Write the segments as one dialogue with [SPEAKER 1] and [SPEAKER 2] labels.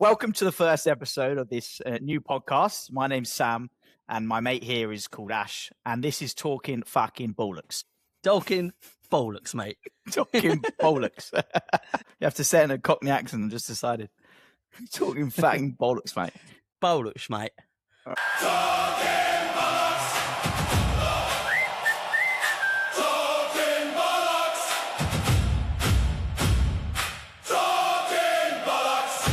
[SPEAKER 1] Welcome to the first episode of this new podcast. My name's Sam, and my mate here is called Ash, and this is Talkin Fucking Ballocks.
[SPEAKER 2] Talkin Ballocks, mate.
[SPEAKER 1] Talkin Ballocks. You have to say it in a Cockney accent, I just decided. Talking fucking bollocks, mate.
[SPEAKER 2] Ballocks, mate.
[SPEAKER 3] Talkin Ballocks. Talkin Ballocks. Talkin Ballocks.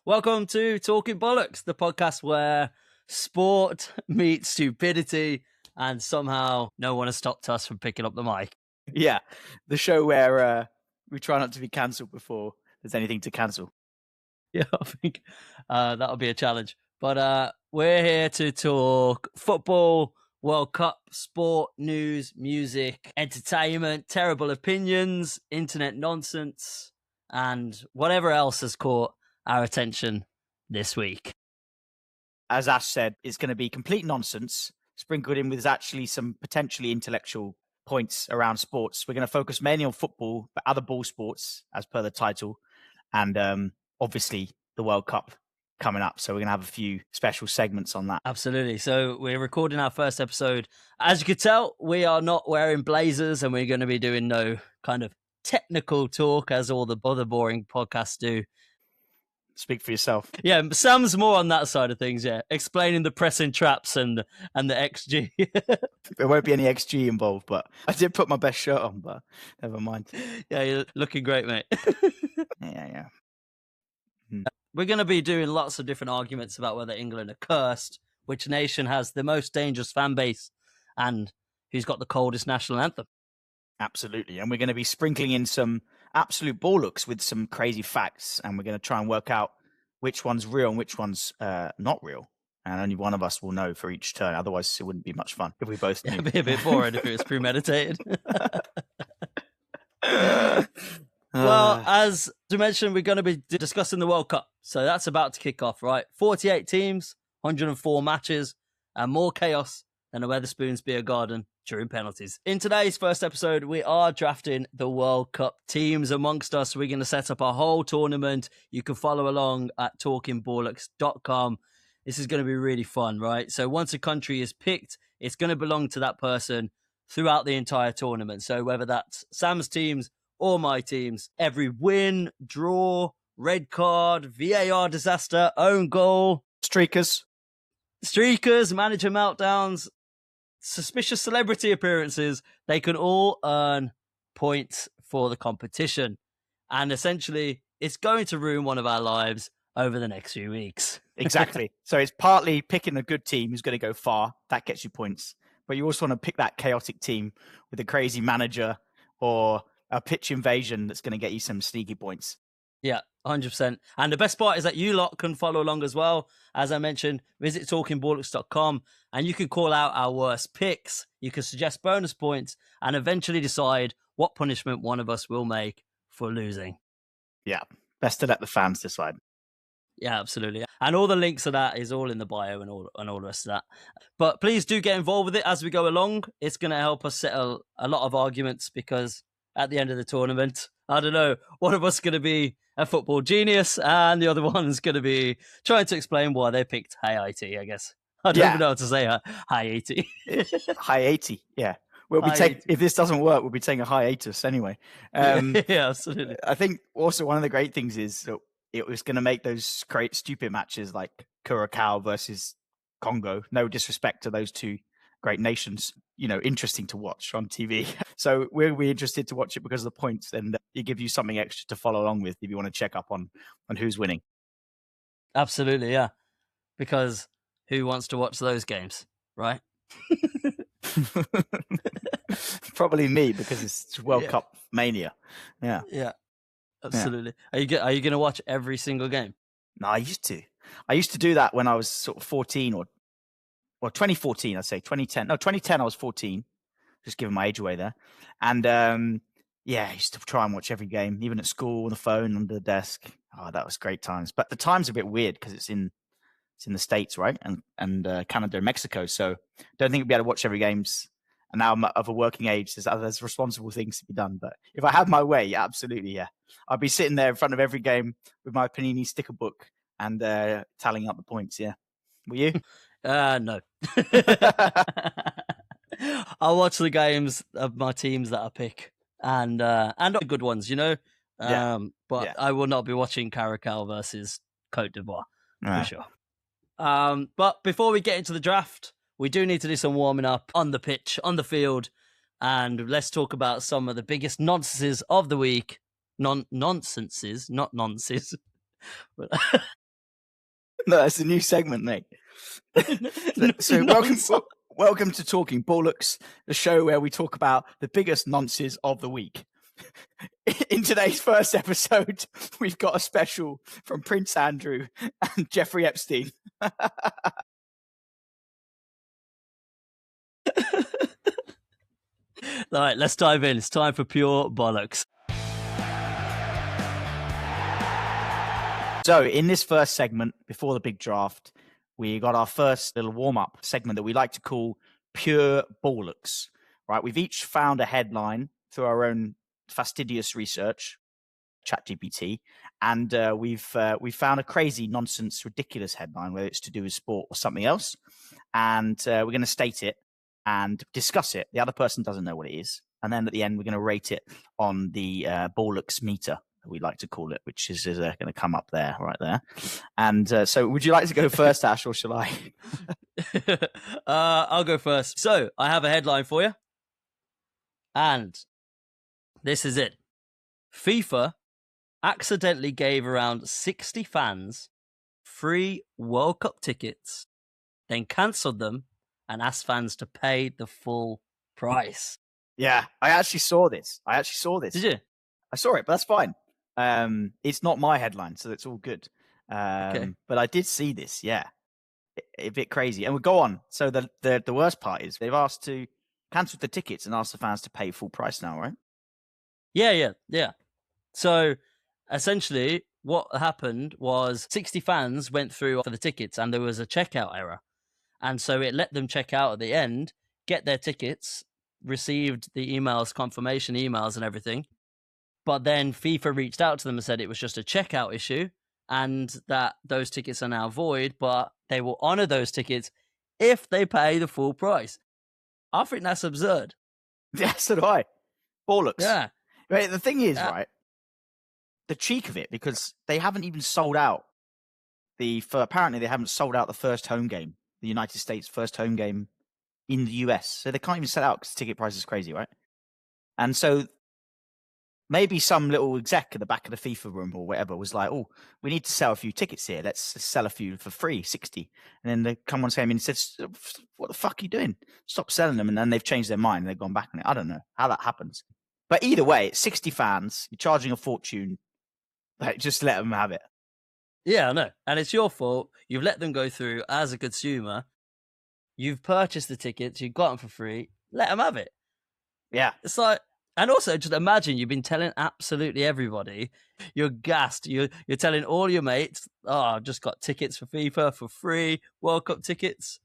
[SPEAKER 2] Welcome to Talkin Ballocks, the podcast where sport meets stupidity and somehow no one has stopped us from picking up the mic.
[SPEAKER 1] Yeah, the show where we try not to be cancelled before there's anything to cancel.
[SPEAKER 2] Yeah, I think that'll be a challenge. But we're here to talk football, World Cup, sport, news, music, entertainment, terrible opinions, internet nonsense, and whatever else has caught our attention this week.
[SPEAKER 1] As Ash said, it's going to be complete nonsense, sprinkled in with actually some potentially intellectual points around sports. We're going to focus mainly on football, but other ball sports, as per the title, and obviously the World Cup coming up. So we're going to have a few special segments on that.
[SPEAKER 2] Absolutely. So we're recording our first episode. As you could tell, we are not wearing blazers and we're going to be doing no kind of technical talk as all the other boring podcasts do.
[SPEAKER 1] Speak for yourself.
[SPEAKER 2] Yeah, Sam's more on that side of things, yeah. Explaining the pressing traps and the XG.
[SPEAKER 1] There won't be any XG involved, but I did put my best shirt on, but never mind.
[SPEAKER 2] Yeah, you're looking great, mate.
[SPEAKER 1] Yeah.
[SPEAKER 2] We're going to be doing lots of different arguments about whether England are cursed, which nation has the most dangerous fan base, and who's got the coldest national anthem.
[SPEAKER 1] Absolutely. And we're going to be sprinkling in some absolute ballocks with some crazy facts, and we're going to try and work out which one's real and which one's not real. And only one of us will know for each turn. Otherwise, it wouldn't be much fun if we both knew.
[SPEAKER 2] It'd be a bit boring if it was premeditated. Well, as you mentioned, we're going to be discussing the World Cup. So that's about to kick off, right? 48 teams, 104 matches, and more chaos than a Wetherspoons beer garden during penalties. In today's first episode, we are drafting the World Cup teams amongst us. We're going to set up a whole tournament. You can follow along at talkinballocks.com. This is going to be really fun, right? So once a country is picked, it's going to belong to that person throughout the entire tournament. So whether that's Sam's teams or my teams, every win, draw, red card, VAR disaster, own goal,
[SPEAKER 1] Streakers,
[SPEAKER 2] manager meltdowns, suspicious celebrity appearances, they can all earn points for the competition. And essentially, it's going to ruin one of our lives over the next few weeks.
[SPEAKER 1] Exactly. So it's partly picking a good team who's going to go far. That gets you points. But you also want to pick that chaotic team with a crazy manager or a pitch invasion that's going to get you some sneaky points.
[SPEAKER 2] Yeah, 100%. And the best part is that you lot can follow along as well. As I mentioned, visit talkinballocks.com and you can call out our worst picks. You can suggest bonus points and eventually decide what punishment one of us will make for losing.
[SPEAKER 1] Yeah, best to let the fans decide.
[SPEAKER 2] Yeah, absolutely. And all the links to that is all in the bio and all the rest of that. But please do get involved with it as we go along. It's going to help us settle a lot of arguments because at the end of the tournament, I don't know, one of us is going to be a football genius and the other one's going to be trying to explain why they picked high IT, I guess. I don't even know how to say high 80.
[SPEAKER 1] High 80, yeah. If this doesn't work, we'll be taking a hiatus anyway.
[SPEAKER 2] Yeah, absolutely.
[SPEAKER 1] I think also one of the great things is that it was going to make those great stupid matches like Curaçao versus Congo, no disrespect to those two great nations, interesting to watch on TV. So we'll be interested to watch it because of the points, and it gives you something extra to follow along with if you want to check up on who's winning.
[SPEAKER 2] Absolutely, yeah. Because who wants to watch those games, right?
[SPEAKER 1] Probably me, because it's World Cup mania.
[SPEAKER 2] Yeah, absolutely. Yeah. Are you going to watch every single game?
[SPEAKER 1] No, I used to do that when I was sort of 14 or 2014, I'd say 2010. No, 2010, I was 14. Just giving my age away there. And I used to try and watch every game, even at school, on the phone, under the desk. Oh, that was great times. But the time's a bit weird because it's in the States, right? And Canada and Mexico. So don't think we'll be able to watch every games And now I'm of a working age. There's responsible things to be done. But if I had my way, yeah, absolutely, yeah. I'd be sitting there in front of every game with my Panini sticker book and tallying up the points, yeah. Will you?
[SPEAKER 2] No. I'll watch the games of my teams that I pick and the good ones, you know. But I will not be watching Curaçao versus Cote d'Ivoire for sure. But before we get into the draft, we do need to do some warming up on the pitch, on the field, and let's talk about some of the biggest nonsenses of the week. Nonsenses, not nonsense.
[SPEAKER 1] No, that's a new segment, mate. So welcome to Talkin Ballocks, the show where we talk about the biggest nonsense of the week. In today's first episode, we've got a special from Prince Andrew and Jeffrey Epstein.
[SPEAKER 2] All right, let's dive in. It's time for pure bollocks.
[SPEAKER 1] So in this first segment, before the big draft, we got our first little warm-up segment that we like to call Pure Ballocks. Right? We've each found a headline through our own fastidious research, ChatGPT, and we've found a crazy, nonsense, ridiculous headline, whether it's to do with sport or something else, and we're going to state it and discuss it. The other person doesn't know what it is, and then at the end, we're going to rate it on the Ballocks meter, we like to call it, which is going to come up there, right there. And so would you like to go first, Ash, or shall I?
[SPEAKER 2] I'll go first. So I have a headline for you. And this is it. FIFA accidentally gave around 60 fans free World Cup tickets, then cancelled them and asked fans to pay the full price.
[SPEAKER 1] Yeah, I actually saw this.
[SPEAKER 2] Did you?
[SPEAKER 1] I saw it, but that's fine. It's not my headline, so it's all good. Okay. But I did see this, yeah. A bit crazy. And we'll go on. So the worst part is they've asked to cancel the tickets and ask the fans to pay full price now, right?
[SPEAKER 2] Yeah. So essentially what happened was 60 fans went through for the tickets and there was a checkout error. And so it let them check out at the end, get their tickets, received the emails, confirmation emails and everything. But then FIFA reached out to them and said it was just a checkout issue and that those tickets are now void, but they will honor those tickets if they pay the full price. I think that's absurd.
[SPEAKER 1] Yeah, so do I. Ballocks.
[SPEAKER 2] Yeah.
[SPEAKER 1] Right, the thing is, right, the cheek of it, because they haven't even sold out apparently they haven't sold out the first home game, the United States first home game in the US. So they can't even sell out because the ticket price is crazy, right? And so maybe some little exec at the back of the FIFA room or whatever was like, oh, we need to sell a few tickets here. Let's sell a few for free, 60. And then they come on came in and said, what the fuck are you doing? Stop selling them. And then they've changed their mind and they've gone back on it. I don't know how that happens. But either way, it's 60 fans. You're charging a fortune. Like, just let them have it.
[SPEAKER 2] Yeah, I know. And it's your fault. You've let them go through as a consumer. You've purchased the tickets. You've got them for free. Let them have it.
[SPEAKER 1] Yeah.
[SPEAKER 2] It's like, and also, just imagine you've been telling absolutely everybody, you're gassed. You're telling all your mates, oh, I've just got tickets for FIFA for free, World Cup tickets.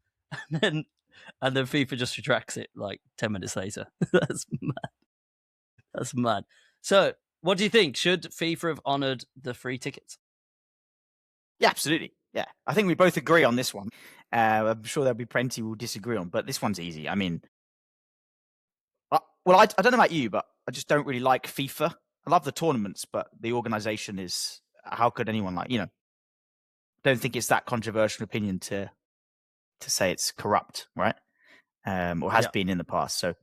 [SPEAKER 2] And then FIFA just retracts it like 10 minutes later. That's mad. So, what do you think? Should FIFA have honoured the free tickets?
[SPEAKER 1] Yeah, absolutely. Yeah. I think we both agree on this one. I'm sure there'll be plenty we'll disagree on, but this one's easy. I mean, well, I don't know about you, but I just don't really like FIFA. I love the tournaments, but the organization is, how could anyone don't think it's that controversial opinion to say it's corrupt, right? Or has been in the past. So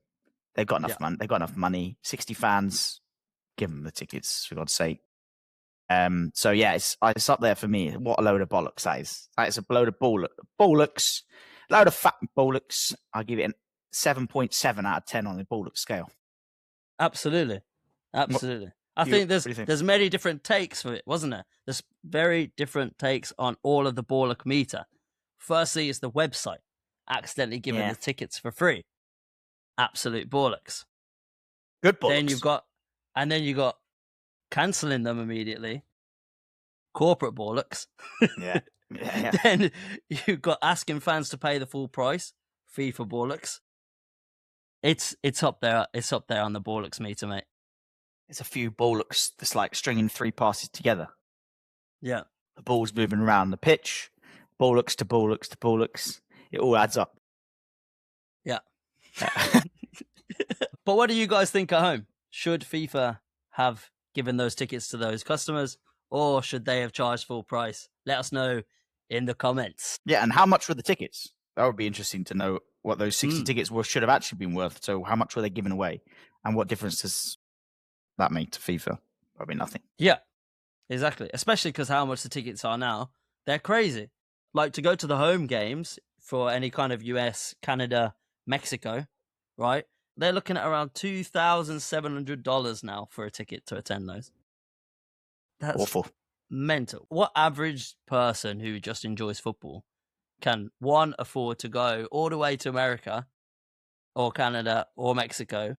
[SPEAKER 1] they've got enough money. They've got enough money. 60 fans, give them the tickets, for God's sake. So yeah, it's up there for me. What a load of bollocks that is. That is a load of bollocks. Load of fat bollocks. I'll give it 7.7 out of 10 on the Ballocks scale.
[SPEAKER 2] Absolutely. I think there's many different takes for it, wasn't there? There's very different takes on all of the Ballock meter. Firstly, it's the website accidentally giving the tickets for free. Absolute Ballocks.
[SPEAKER 1] Good Ballocks.
[SPEAKER 2] Then you got cancelling them immediately. Corporate Ballocks.
[SPEAKER 1] Yeah.
[SPEAKER 2] Then you've got asking fans to pay the full price. FIFA Ballocks. It's up there. It's up there on the Ballocks meter, mate.
[SPEAKER 1] It's a few Ballocks that's like stringing 3 passes together.
[SPEAKER 2] Yeah.
[SPEAKER 1] The ball's moving around the pitch, Ballocks to Ballocks to Ballocks. It all adds up.
[SPEAKER 2] Yeah. But what do you guys think at home? Should FIFA have given those tickets to those customers, or should they have charged full price? Let us know in the comments.
[SPEAKER 1] Yeah, and how much were the tickets? That would be interesting to know what those 60 tickets should have actually been worth. So how much were they giving away? And what difference does that make to FIFA? Probably nothing.
[SPEAKER 2] Yeah, exactly. Especially because how much the tickets are now, they're crazy. Like to go to the home games for any kind of US, Canada, Mexico, right? They're looking at around $2,700 now for a ticket to attend those. That's
[SPEAKER 1] awful.
[SPEAKER 2] Mental. What average person who just enjoys football can, one, afford to go all the way to America or Canada or Mexico,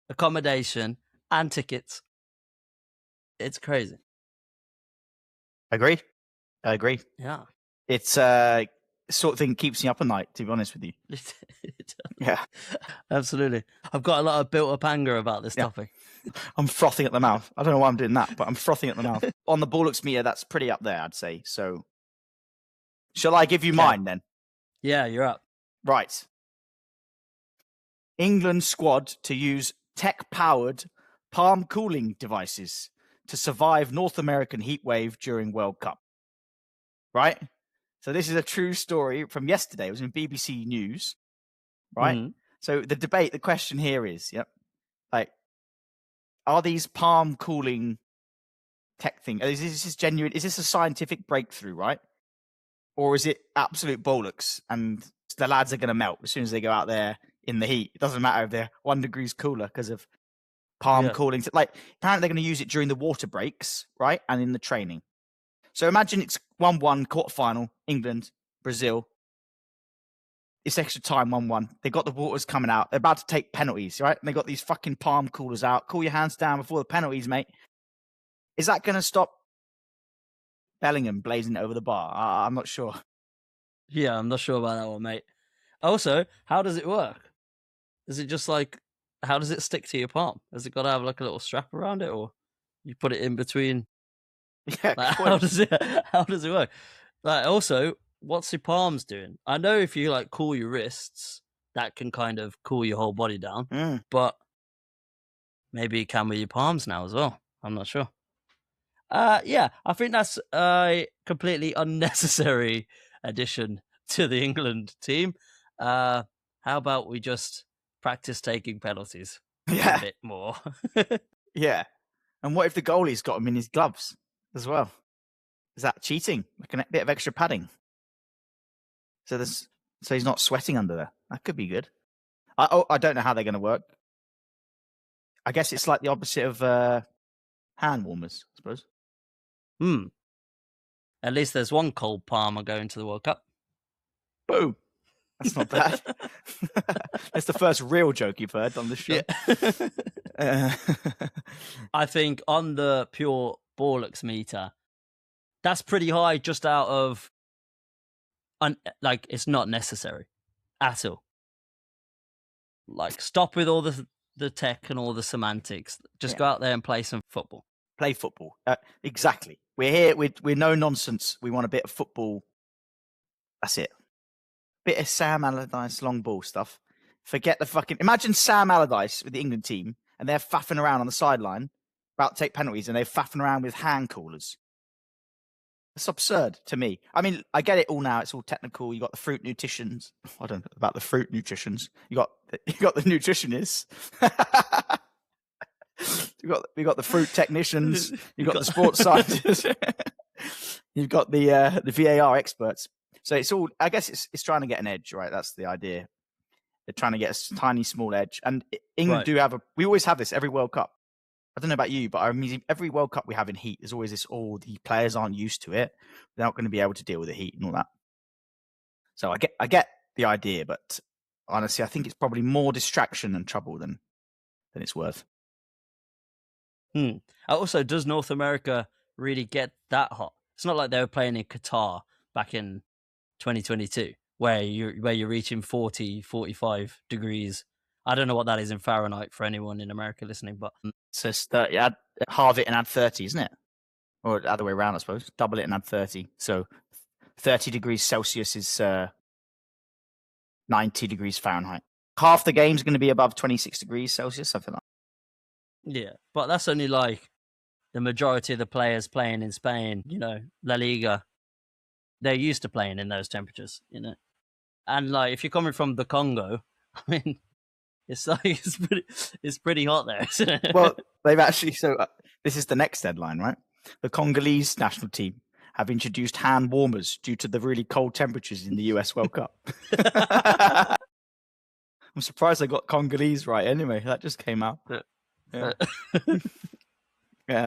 [SPEAKER 2] accommodation and tickets? It's crazy.
[SPEAKER 1] Agree. I agree.
[SPEAKER 2] Yeah.
[SPEAKER 1] It's sort of thing keeps me up at night, to be honest with you. Yeah.
[SPEAKER 2] Absolutely. I've got a lot of built-up anger about this topic.
[SPEAKER 1] I'm frothing at the mouth. I don't know why I'm doing that, but I'm frothing at the mouth. On the Ballocks meter, that's pretty up there, I'd say. So, shall I give you mine then?
[SPEAKER 2] Yeah, you're up.
[SPEAKER 1] Right. England squad to use tech-powered palm cooling devices to survive North American heat wave during World Cup. Right? So this is a true story from yesterday. It was in BBC News. Right?
[SPEAKER 2] Mm-hmm.
[SPEAKER 1] So the question here is, like, are these palm cooling tech things, is this genuine? Is this a scientific breakthrough, right? Or is it absolute bollocks and the lads are going to melt as soon as they go out there in the heat? It doesn't matter if they're 1 degree cooler because of palm cooling. Like, apparently they're going to use it during the water breaks, right? And in the training. So imagine it's 1-1 quarterfinal, England, Brazil. It's extra time, 1-1. They got the waters coming out. They're about to take penalties, right? And they got these fucking palm coolers out. Cool your hands down before the penalties, mate. Is that going to stop Bellingham blazing it over the bar? I'm not sure.
[SPEAKER 2] Yeah, I'm not sure about that one, mate. Also, how does it work? Is it just like, how does it stick to your palm? Has it got to have like a little strap around it, or you put it in between?
[SPEAKER 1] Yeah,
[SPEAKER 2] like, how does it work? Like, also, what's your palms doing? I know if you like cool your wrists, that can kind of cool your whole body down, but maybe it can with your palms now as well. I'm not sure. Yeah, I think that's a completely unnecessary addition to the England team. How about we just practice taking penalties a bit more?
[SPEAKER 1] Yeah. And what if the goalie's got him in his gloves as well? Is that cheating? Like a bit of extra padding? So he's not sweating under there. That could be good. I don't know how they're going to work. I guess it's like the opposite of hand warmers, I suppose.
[SPEAKER 2] At least there's one cold palmer going to the World Cup.
[SPEAKER 1] Boom. That's not bad. That's the first real joke you've heard on the show. Yeah.
[SPEAKER 2] I think on the pure Ballocks meter, that's pretty high just out of... like, it's not necessary at all. Like, stop with all the tech and all the semantics. Just go out there and play some football.
[SPEAKER 1] Play football. Exactly. We're here. We're no nonsense. We want a bit of football. That's it. Bit of Sam Allardyce long ball stuff. Forget the fucking... Imagine Sam Allardyce with the England team and they're faffing around on the sideline about to take penalties and they're faffing around with hand coolers. It's absurd to me. I mean, I get it all now. It's all technical. You got the fruit nutritions. I don't know about the fruit nutritions. You got the nutritionists. we got the fruit technicians. You got the sports scientists. You've got the VAR experts. So it's all. I guess it's trying to get an edge, right? That's the idea. They're trying to get a tiny, small edge. And England do have we always have this every World Cup. I don't know about you, but I mean, every World Cup we have in heat, there's always this, the players aren't used to it. They're not going to be able to deal with the heat and all that. So I get the idea, but honestly, I think it's probably more distraction and trouble than it's worth.
[SPEAKER 2] Also, does North America really get that hot? It's not like they were playing in Qatar back in 2022, where you're reaching 40, 45 degrees I don't know what that is in Fahrenheit for anyone in America listening, but
[SPEAKER 1] So it's 30, halve it and add 30, isn't it? Or the other way around, I suppose. Double it and add 30. So 30 degrees Celsius is 90 degrees Fahrenheit. Half the game's going to be above 26 degrees Celsius, something like that.
[SPEAKER 2] yeah, but that's only like the majority of the players playing in Spain, La Liga, they're used to playing in those temperatures, And like, if you're coming from the Congo, I mean, it's like it's pretty hot there, isn't it?
[SPEAKER 1] Well, they've actually this is the next headline, right? The Congolese national team have introduced hand warmers due to the really cold temperatures in the US World Cup. I'm surprised they got Congolese right. Anyway, that just came out. Yeah. Yeah.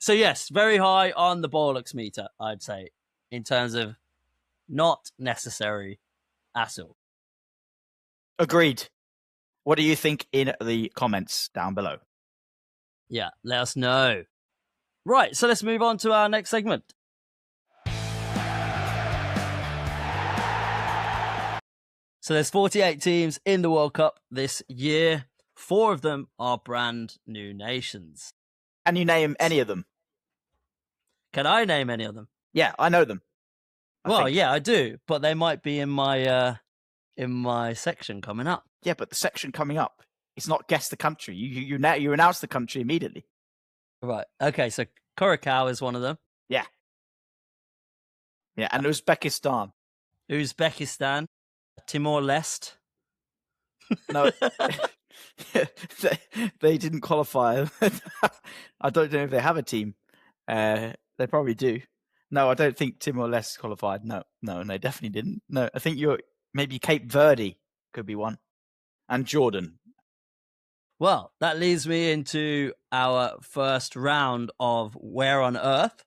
[SPEAKER 2] So yes, very high on the Ballocks meter, I'd say, in terms of not necessary at all.
[SPEAKER 1] Agreed. What do you think in the comments down below?
[SPEAKER 2] Yeah, let us know. Right, so let's move on to our next segment. So there's 48 teams in the World Cup this year. 4 of them are brand new nations.
[SPEAKER 1] Can you name any of them?
[SPEAKER 2] Can I name any of them?
[SPEAKER 1] Yeah, I know them.
[SPEAKER 2] Yeah, I do, but they might be in my section coming up.
[SPEAKER 1] Yeah, but the section coming up, it's not guess the country. You announce the country immediately.
[SPEAKER 2] Right. Okay, so Curaçao is one of them.
[SPEAKER 1] Yeah. Yeah, and Uzbekistan.
[SPEAKER 2] Uzbekistan. Timor-Leste.
[SPEAKER 1] No, they didn't qualify. I don't know if they have a team. They probably do. No, I don't think Timor-Leste qualified. No, they definitely didn't. No, I think maybe Cape Verde could be one. And Jordan.
[SPEAKER 2] Well, that leads me into our first round of Where on Earth,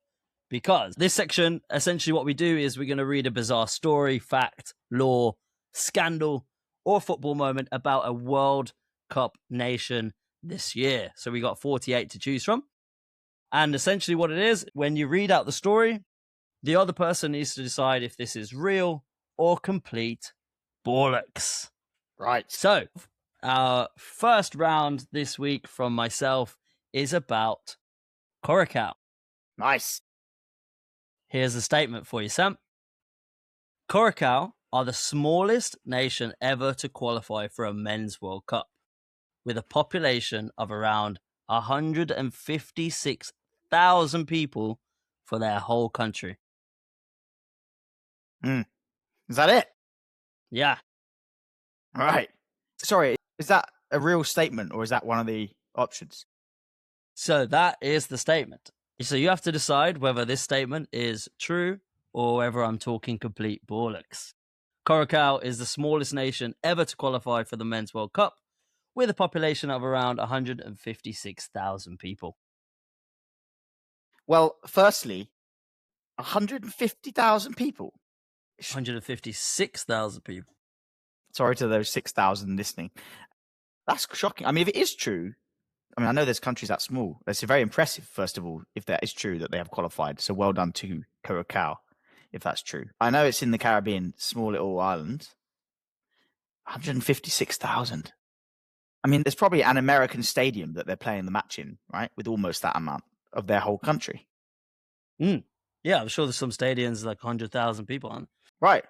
[SPEAKER 2] because this section, essentially what we do is we're going to read a bizarre story, fact, law, scandal, or football moment about a World Cup nation this year. So we got 48 to choose from. And essentially what it is, when you read out the story, the other person needs to decide if this is real or complete bollocks.
[SPEAKER 1] Right.
[SPEAKER 2] So our first round this week from myself is about Curaçao.
[SPEAKER 1] Nice.
[SPEAKER 2] Here's a statement for you, Sam. Curaçao are the smallest nation ever to qualify for a men's World Cup, with a population of around 156,000 people for their whole country.
[SPEAKER 1] Is that it?
[SPEAKER 2] Yeah.
[SPEAKER 1] All right. Sorry, is that a real statement or is that one of the options?
[SPEAKER 2] So that is the statement. So you have to decide whether this statement is true or whether I'm talking complete bollocks. Curaçao is the smallest nation ever to qualify for the Men's World Cup, with a population of around 156,000 people.
[SPEAKER 1] Well, firstly, 150,000 people.
[SPEAKER 2] 156,000 people.
[SPEAKER 1] Sorry to those 6,000 listening. That's shocking. I mean, if it is true, I know there's countries that small. It's very impressive, first of all, if that is true that they have qualified. So well done to Curaçao, if that's true. I know it's in the Caribbean, small little island. 156,000. I mean, there's probably an American stadium that they're playing the match in, right? With almost that amount of their whole country.
[SPEAKER 2] Yeah, I'm sure there's some stadiums like 100,000 people on.
[SPEAKER 1] Right.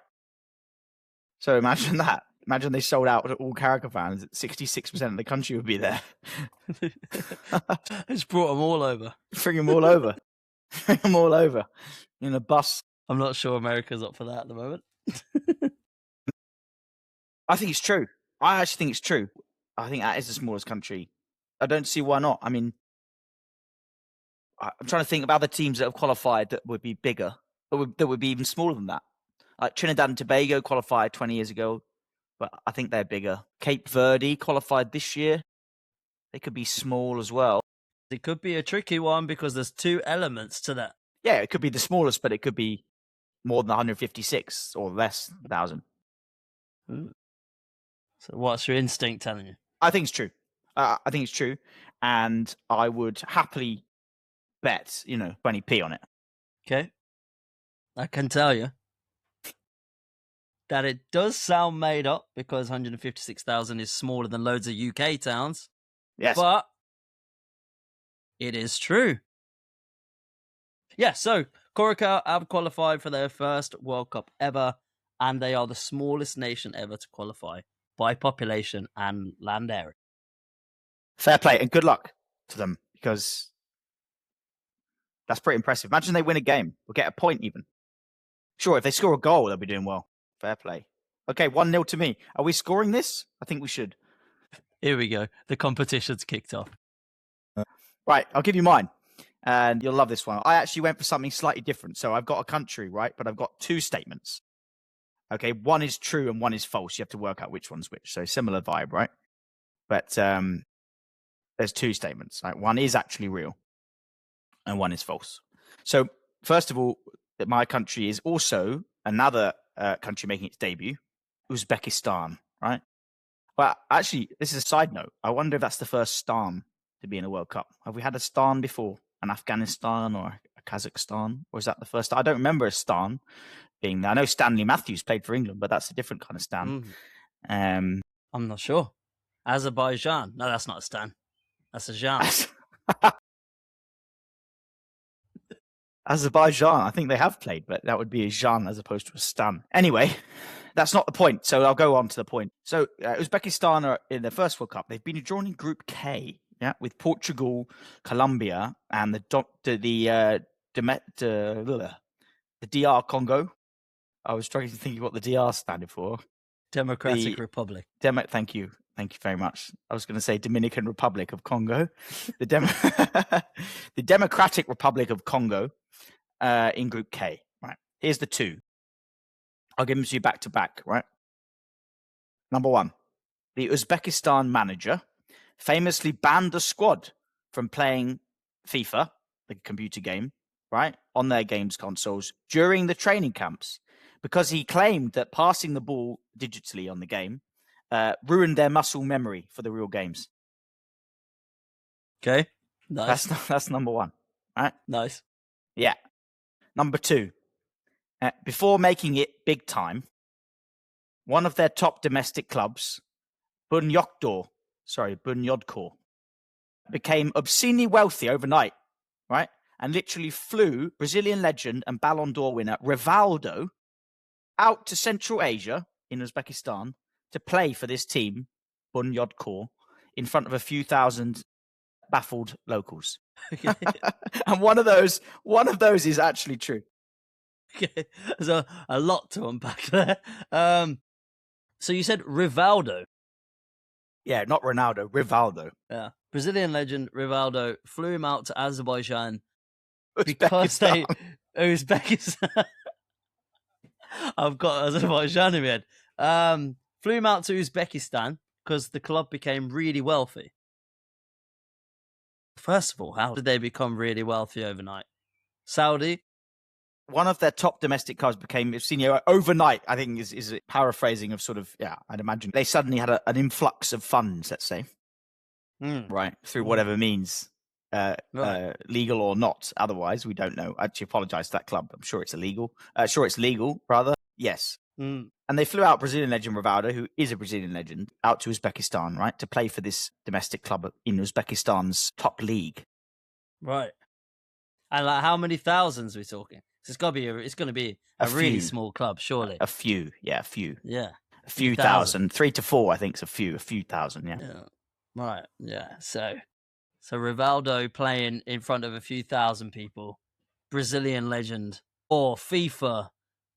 [SPEAKER 1] So imagine that. Imagine they sold out to all Carricker fans. 66% of the country would be there.
[SPEAKER 2] Just brought them all over.
[SPEAKER 1] Bring them all over. Bring them all over in a bus.
[SPEAKER 2] I'm not sure America's up for that at the moment.
[SPEAKER 1] I think it's true. I actually think it's true. I think that is the smallest country. I don't see why not. I mean, I'm trying to think of other teams that have qualified that would be bigger, that would be even smaller than that. Like Trinidad and Tobago qualified 20 years ago, but I think they're bigger. Cape Verde qualified this year. They could be small as well.
[SPEAKER 2] It could be a tricky one because there's two elements to that.
[SPEAKER 1] Yeah, it could be the smallest, but it could be more than 156 or less thousand.
[SPEAKER 2] So what's your instinct telling you?
[SPEAKER 1] I think it's true. I think it's true. And I would happily bet, 20p on it.
[SPEAKER 2] Okay. I can tell you. that it does sound made up because 156,000 is smaller than loads of UK towns.
[SPEAKER 1] Yes.
[SPEAKER 2] But it is true. Yeah, so Curaçao have qualified for their first World Cup ever, and they are the smallest nation ever to qualify by population and land area.
[SPEAKER 1] Fair play and good luck to them, because that's pretty impressive. Imagine they win a game or get a point even. Sure, if they score a goal, they'll be doing well. Fair play. Okay, 1-0 to me. Are we scoring this? I think we should.
[SPEAKER 2] Here we go. The competition's kicked off.
[SPEAKER 1] Right, I'll give you mine. And you'll love this one. I actually went for something slightly different. So I've got a country, right? But I've got two statements. Okay, one is true and one is false. You have to work out which one's which. So similar vibe, right? But there's two statements. Right? One is actually real and one is false. So first of all, my country is also another country making its debut, Uzbekistan, right? But actually, this is a side note. I wonder if that's the first stan to be in a World Cup. Have we had a stan before? An Afghanistan or a Kazakhstan? Or is that the first? I don't remember a stan being there. I know Stanley Matthews played for England, but that's a different kind of stan.
[SPEAKER 2] I'm not sure. Azerbaijan. No, that's not a stan. That's a Jan.
[SPEAKER 1] Azerbaijan. I think they have played, but that would be a Jan as opposed to a stan. Anyway, that's not the point. So I'll go on to the point. So Uzbekistan are in their first World Cup. They've been joining Group K, yeah, with Portugal, Colombia, and the DR Congo. I was trying to think of what the DR standed for.
[SPEAKER 2] Democratic Republic.
[SPEAKER 1] Thank you. Thank you very much. I was going to say Dominican Republic of Congo. The Democratic Republic of Congo in Group K. Right. Here's the two. I'll give them to you back to back, right? Number one, the Uzbekistan manager famously banned the squad from playing FIFA, the computer game, right, on their games consoles during the training camps because he claimed that passing the ball digitally on the game ruined their muscle memory for the real games.
[SPEAKER 2] Okay, nice.
[SPEAKER 1] That's number one, right?
[SPEAKER 2] Nice.
[SPEAKER 1] Yeah. Number two, before making it big time, one of their top domestic clubs, Bunyodkor, became obscenely wealthy overnight, right? And literally flew Brazilian legend and Ballon d'Or winner Rivaldo out to Central Asia in Uzbekistan to play for this team, Bunyodkor, in front of a few thousand baffled locals. And one of those is actually true.
[SPEAKER 2] Okay, there's a lot to unpack there. So you said Rivaldo.
[SPEAKER 1] Yeah, not Ronaldo, Rivaldo.
[SPEAKER 2] Yeah, Brazilian legend Rivaldo flew him out to Azerbaijan
[SPEAKER 1] because
[SPEAKER 2] Uzbekistan. I've got Azerbaijan in my head. Flew him out to Uzbekistan because the club became really wealthy. First of all, how did they become really wealthy overnight? Saudi?
[SPEAKER 1] One of their top domestic clubs became senior overnight, I think is a paraphrasing of sort of, yeah, I'd imagine. They suddenly had an influx of funds, let's say, right, through whatever means, legal or not. Otherwise, we don't know. I actually apologize to that club. I'm sure it's illegal. Rather. Yes. And they flew out Brazilian legend Rivaldo, who is a Brazilian legend, out to Uzbekistan, right, to play for this domestic club in Uzbekistan's top league.
[SPEAKER 2] Right. And like, how many thousands are we talking? It's going to be a really small club, surely.
[SPEAKER 1] A few.
[SPEAKER 2] Yeah.
[SPEAKER 1] A few thousand. 3 to 4, I think, is a few thousand, yeah.
[SPEAKER 2] Right, yeah. So Rivaldo playing in front of a few thousand people, Brazilian legend, or FIFA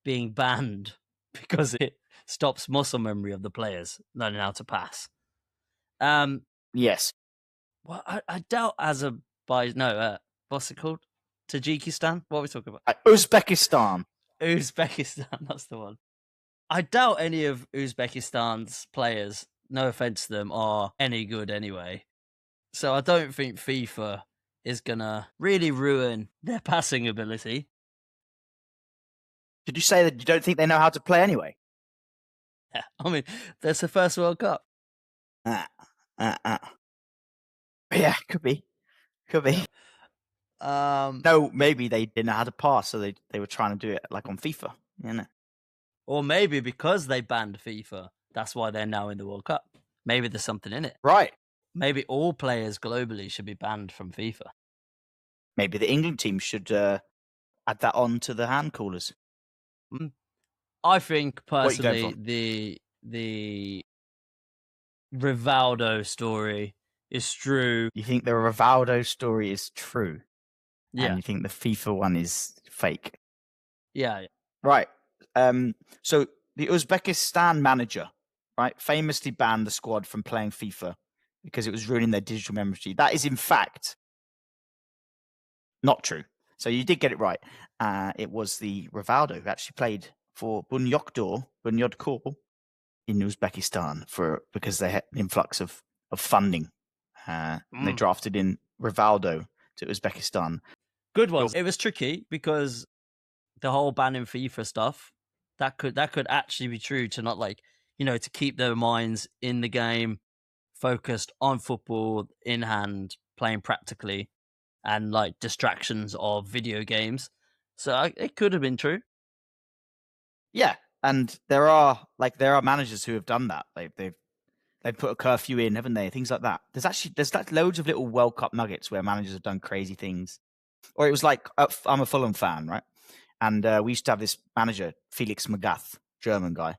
[SPEAKER 2] being banned because it stops muscle memory of the players learning how to pass.
[SPEAKER 1] Yes.
[SPEAKER 2] Well, I doubt what's it called? Tajikistan? What are we talking about?
[SPEAKER 1] Uzbekistan,
[SPEAKER 2] that's the one. I doubt any of Uzbekistan's players, no offense to them, are any good anyway. So I don't think FIFA is going to really ruin their passing ability.
[SPEAKER 1] Did you say that you don't think they know how to play anyway?
[SPEAKER 2] Yeah, I mean, that's the first World Cup.
[SPEAKER 1] Yeah, could be. No, maybe they didn't know how to pass, so they were trying to do it like on FIFA. You know?
[SPEAKER 2] Or maybe because they banned FIFA, that's why they're now in the World Cup. Maybe there's something in it.
[SPEAKER 1] Right.
[SPEAKER 2] Maybe all players globally should be banned from FIFA.
[SPEAKER 1] Maybe the England team should add that on to the hand coolers.
[SPEAKER 2] I think
[SPEAKER 1] What are you going
[SPEAKER 2] personally the Rivaldo story is true.
[SPEAKER 1] You think the Rivaldo story is true?
[SPEAKER 2] Yeah.
[SPEAKER 1] And you think the FIFA one is fake?
[SPEAKER 2] Yeah.
[SPEAKER 1] Right. So the Uzbekistan manager, right, famously banned the squad from playing FIFA because it was ruining their digital memory. That is, in fact, not true. So you did get it right. It was the Rivaldo who actually played for Bunyodkor in Uzbekistan because they had an influx of funding. They drafted in Rivaldo to Uzbekistan.
[SPEAKER 2] Good one. It was tricky because the whole banning FIFA stuff, that could actually be true to not to keep their minds in the game, focused on football in hand, playing practically, and like distractions of video games. So it could have been true.
[SPEAKER 1] Yeah, and there are managers who have done that. They've put a curfew in, haven't they? Things like that. There's loads of little World Cup nuggets where managers have done crazy things. Or it was like, I'm a Fulham fan, right? And we used to have this manager, Felix Magath, German guy.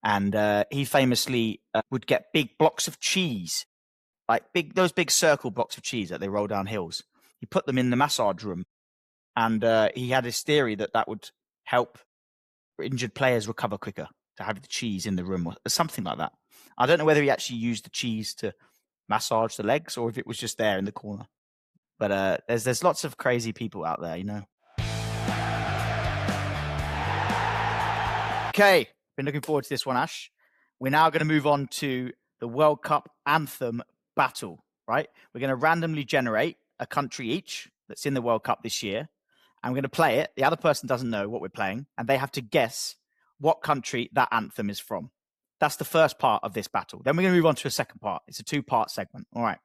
[SPEAKER 1] And he famously would get big blocks of cheese, like those big circle blocks of cheese that they roll down hills. He put them in the massage room. And he had this theory that would help injured players recover quicker, to have the cheese in the room or something like that. I don't know whether he actually used the cheese to massage the legs or if it was just there in the corner. But there's lots of crazy people out there, you know. Okay, been looking forward to this one, Ash. We're now going to move on to the World Cup Anthem Battle, right? We're going to randomly generate a country each that's in the World Cup this year. And we're going to play it. The other person doesn't know what we're playing, and they have to guess what country that anthem is from. That's the first part of this battle. Then we're going to move on to a second part. It's a 2-part segment. All right.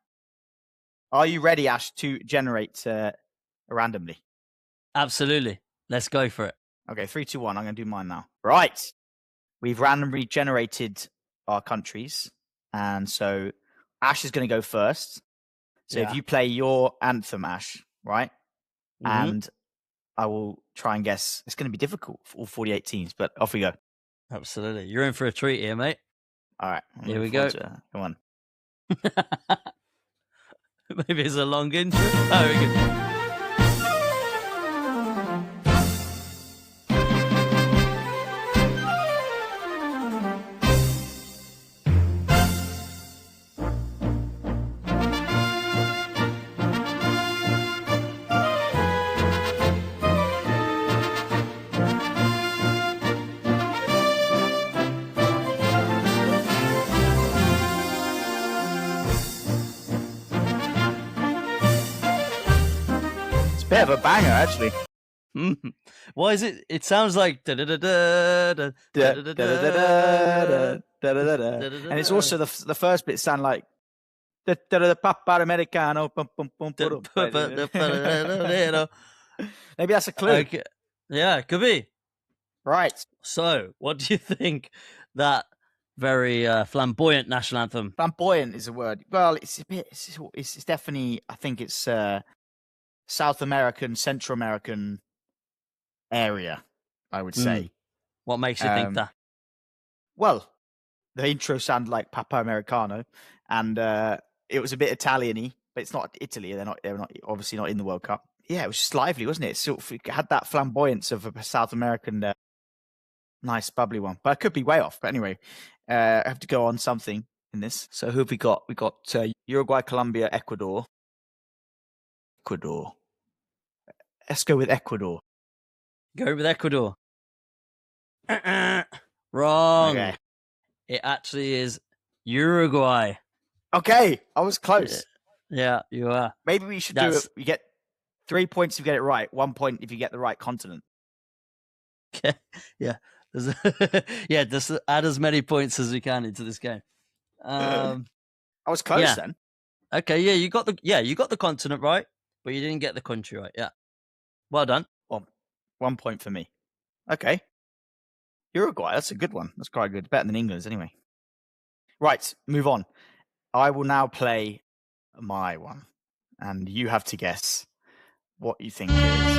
[SPEAKER 1] Are you ready, Ash, to generate randomly?
[SPEAKER 2] Absolutely. Let's go for it.
[SPEAKER 1] Okay, 3, 2, 1. I'm going to do mine now. Right. We've randomly generated our countries. And so Ash is going to go first. So if you play your anthem, Ash, right? Mm-hmm. And I will try and guess. It's going to be difficult for all 48 teams, but off we go.
[SPEAKER 2] Absolutely. You're in for a treat here, mate.
[SPEAKER 1] All right.
[SPEAKER 2] Here we go.
[SPEAKER 1] Come on.
[SPEAKER 2] Maybe it's a long intro. Oh, we go.
[SPEAKER 1] Bit of a banger, actually.
[SPEAKER 2] Why is it? It sounds like and
[SPEAKER 1] it's also the first bit sound like Papa Americano. Maybe that's a clue.
[SPEAKER 2] Okay. Yeah, it could be.
[SPEAKER 1] Right.
[SPEAKER 2] So, what do you think that very flamboyant national anthem?
[SPEAKER 1] Flamboyant is a word. Well, it's definitely. I think it's. South American, Central American area, I would say.
[SPEAKER 2] What makes you think that?
[SPEAKER 1] Well, the intro sounded like Papa Americano, and it was a bit Italian-y, but it's not Italy. They're not obviously not in the World Cup. Yeah, it was just lively, wasn't it? It had that flamboyance of a South American, nice bubbly one. But I could be way off. But anyway, I have to go on something in this. So who have we got? We got Uruguay, Colombia, Ecuador. Let's go with Ecuador.
[SPEAKER 2] Go with Ecuador. Wrong.
[SPEAKER 1] Okay.
[SPEAKER 2] It actually is Uruguay.
[SPEAKER 1] Okay, I was close.
[SPEAKER 2] Yeah, you are.
[SPEAKER 1] Maybe we should do it. You get 3 points if you get it right. 1 point if you get the right continent.
[SPEAKER 2] Okay. Yeah. Just add as many points as we can into this game.
[SPEAKER 1] I was close then.
[SPEAKER 2] Okay, yeah, you got the continent right, but you didn't get the country right. Yeah. Well done.
[SPEAKER 1] 1 point for me. Okay. Uruguay, that's a good one. That's quite good. Better than England's anyway. Right, move on. I will now play my one, and you have to guess what you think it is.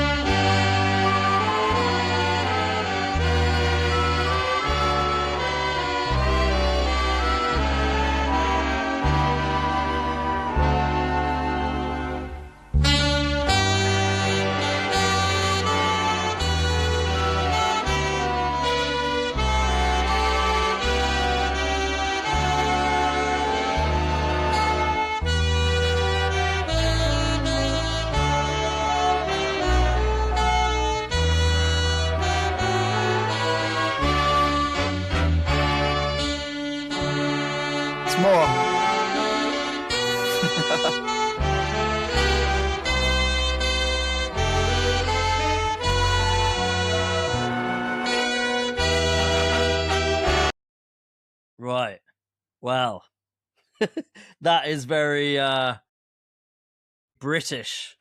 [SPEAKER 1] More.
[SPEAKER 2] Right. Well, that is very British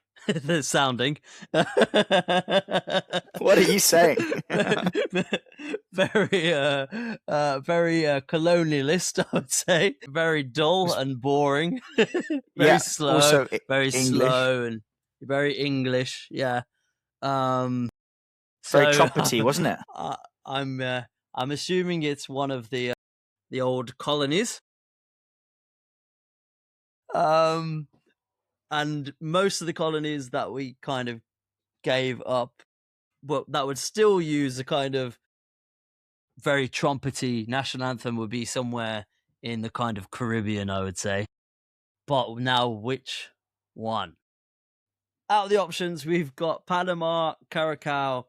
[SPEAKER 2] sounding.
[SPEAKER 1] What are you saying?
[SPEAKER 2] Very colonialist, I would say. Very dull and boring. Very slow.
[SPEAKER 1] Also
[SPEAKER 2] very
[SPEAKER 1] English.
[SPEAKER 2] Slow and very English. Yeah.
[SPEAKER 1] Very
[SPEAKER 2] So,
[SPEAKER 1] trumpety, wasn't it?
[SPEAKER 2] I'm assuming it's one of the old colonies. And most of the colonies that we kind of gave up, but that would still use a kind of very trumpety national anthem would be somewhere in the kind of Caribbean, I would say. But now, which one? Out of the options, we've got Panama, Curaçao,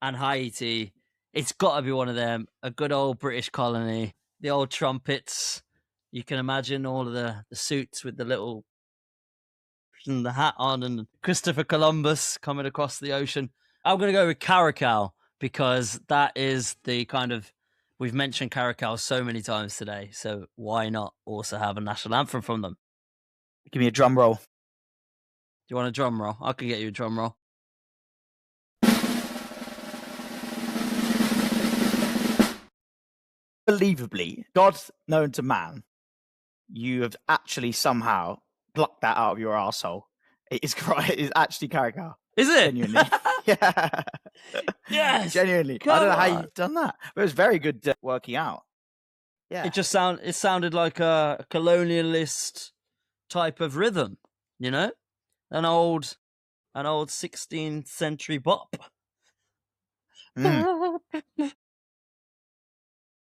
[SPEAKER 2] and Haiti. It's got to be one of them. A good old British colony. The old trumpets. You can imagine all of the suits with the little and the hat on and Christopher Columbus coming across the ocean. I'm going to go with Curaçao because that is the kind of, we've mentioned Curaçao so many times today, so why not also have a national anthem from them?
[SPEAKER 1] Give me a drum roll.
[SPEAKER 2] Do you want a drum roll? I can get you a drum roll.
[SPEAKER 1] Unbelievably, God known to man, you have actually somehow plucked that out of your arsehole. It is actually Curaçao.
[SPEAKER 2] Is it?
[SPEAKER 1] Genuinely. Yeah.
[SPEAKER 2] Yes.
[SPEAKER 1] Genuinely. I don't know how you've done that. But it was very good working out. Yeah.
[SPEAKER 2] It sounded like a colonialist type of rhythm, you know? An old 16th century bop.
[SPEAKER 1] Mm.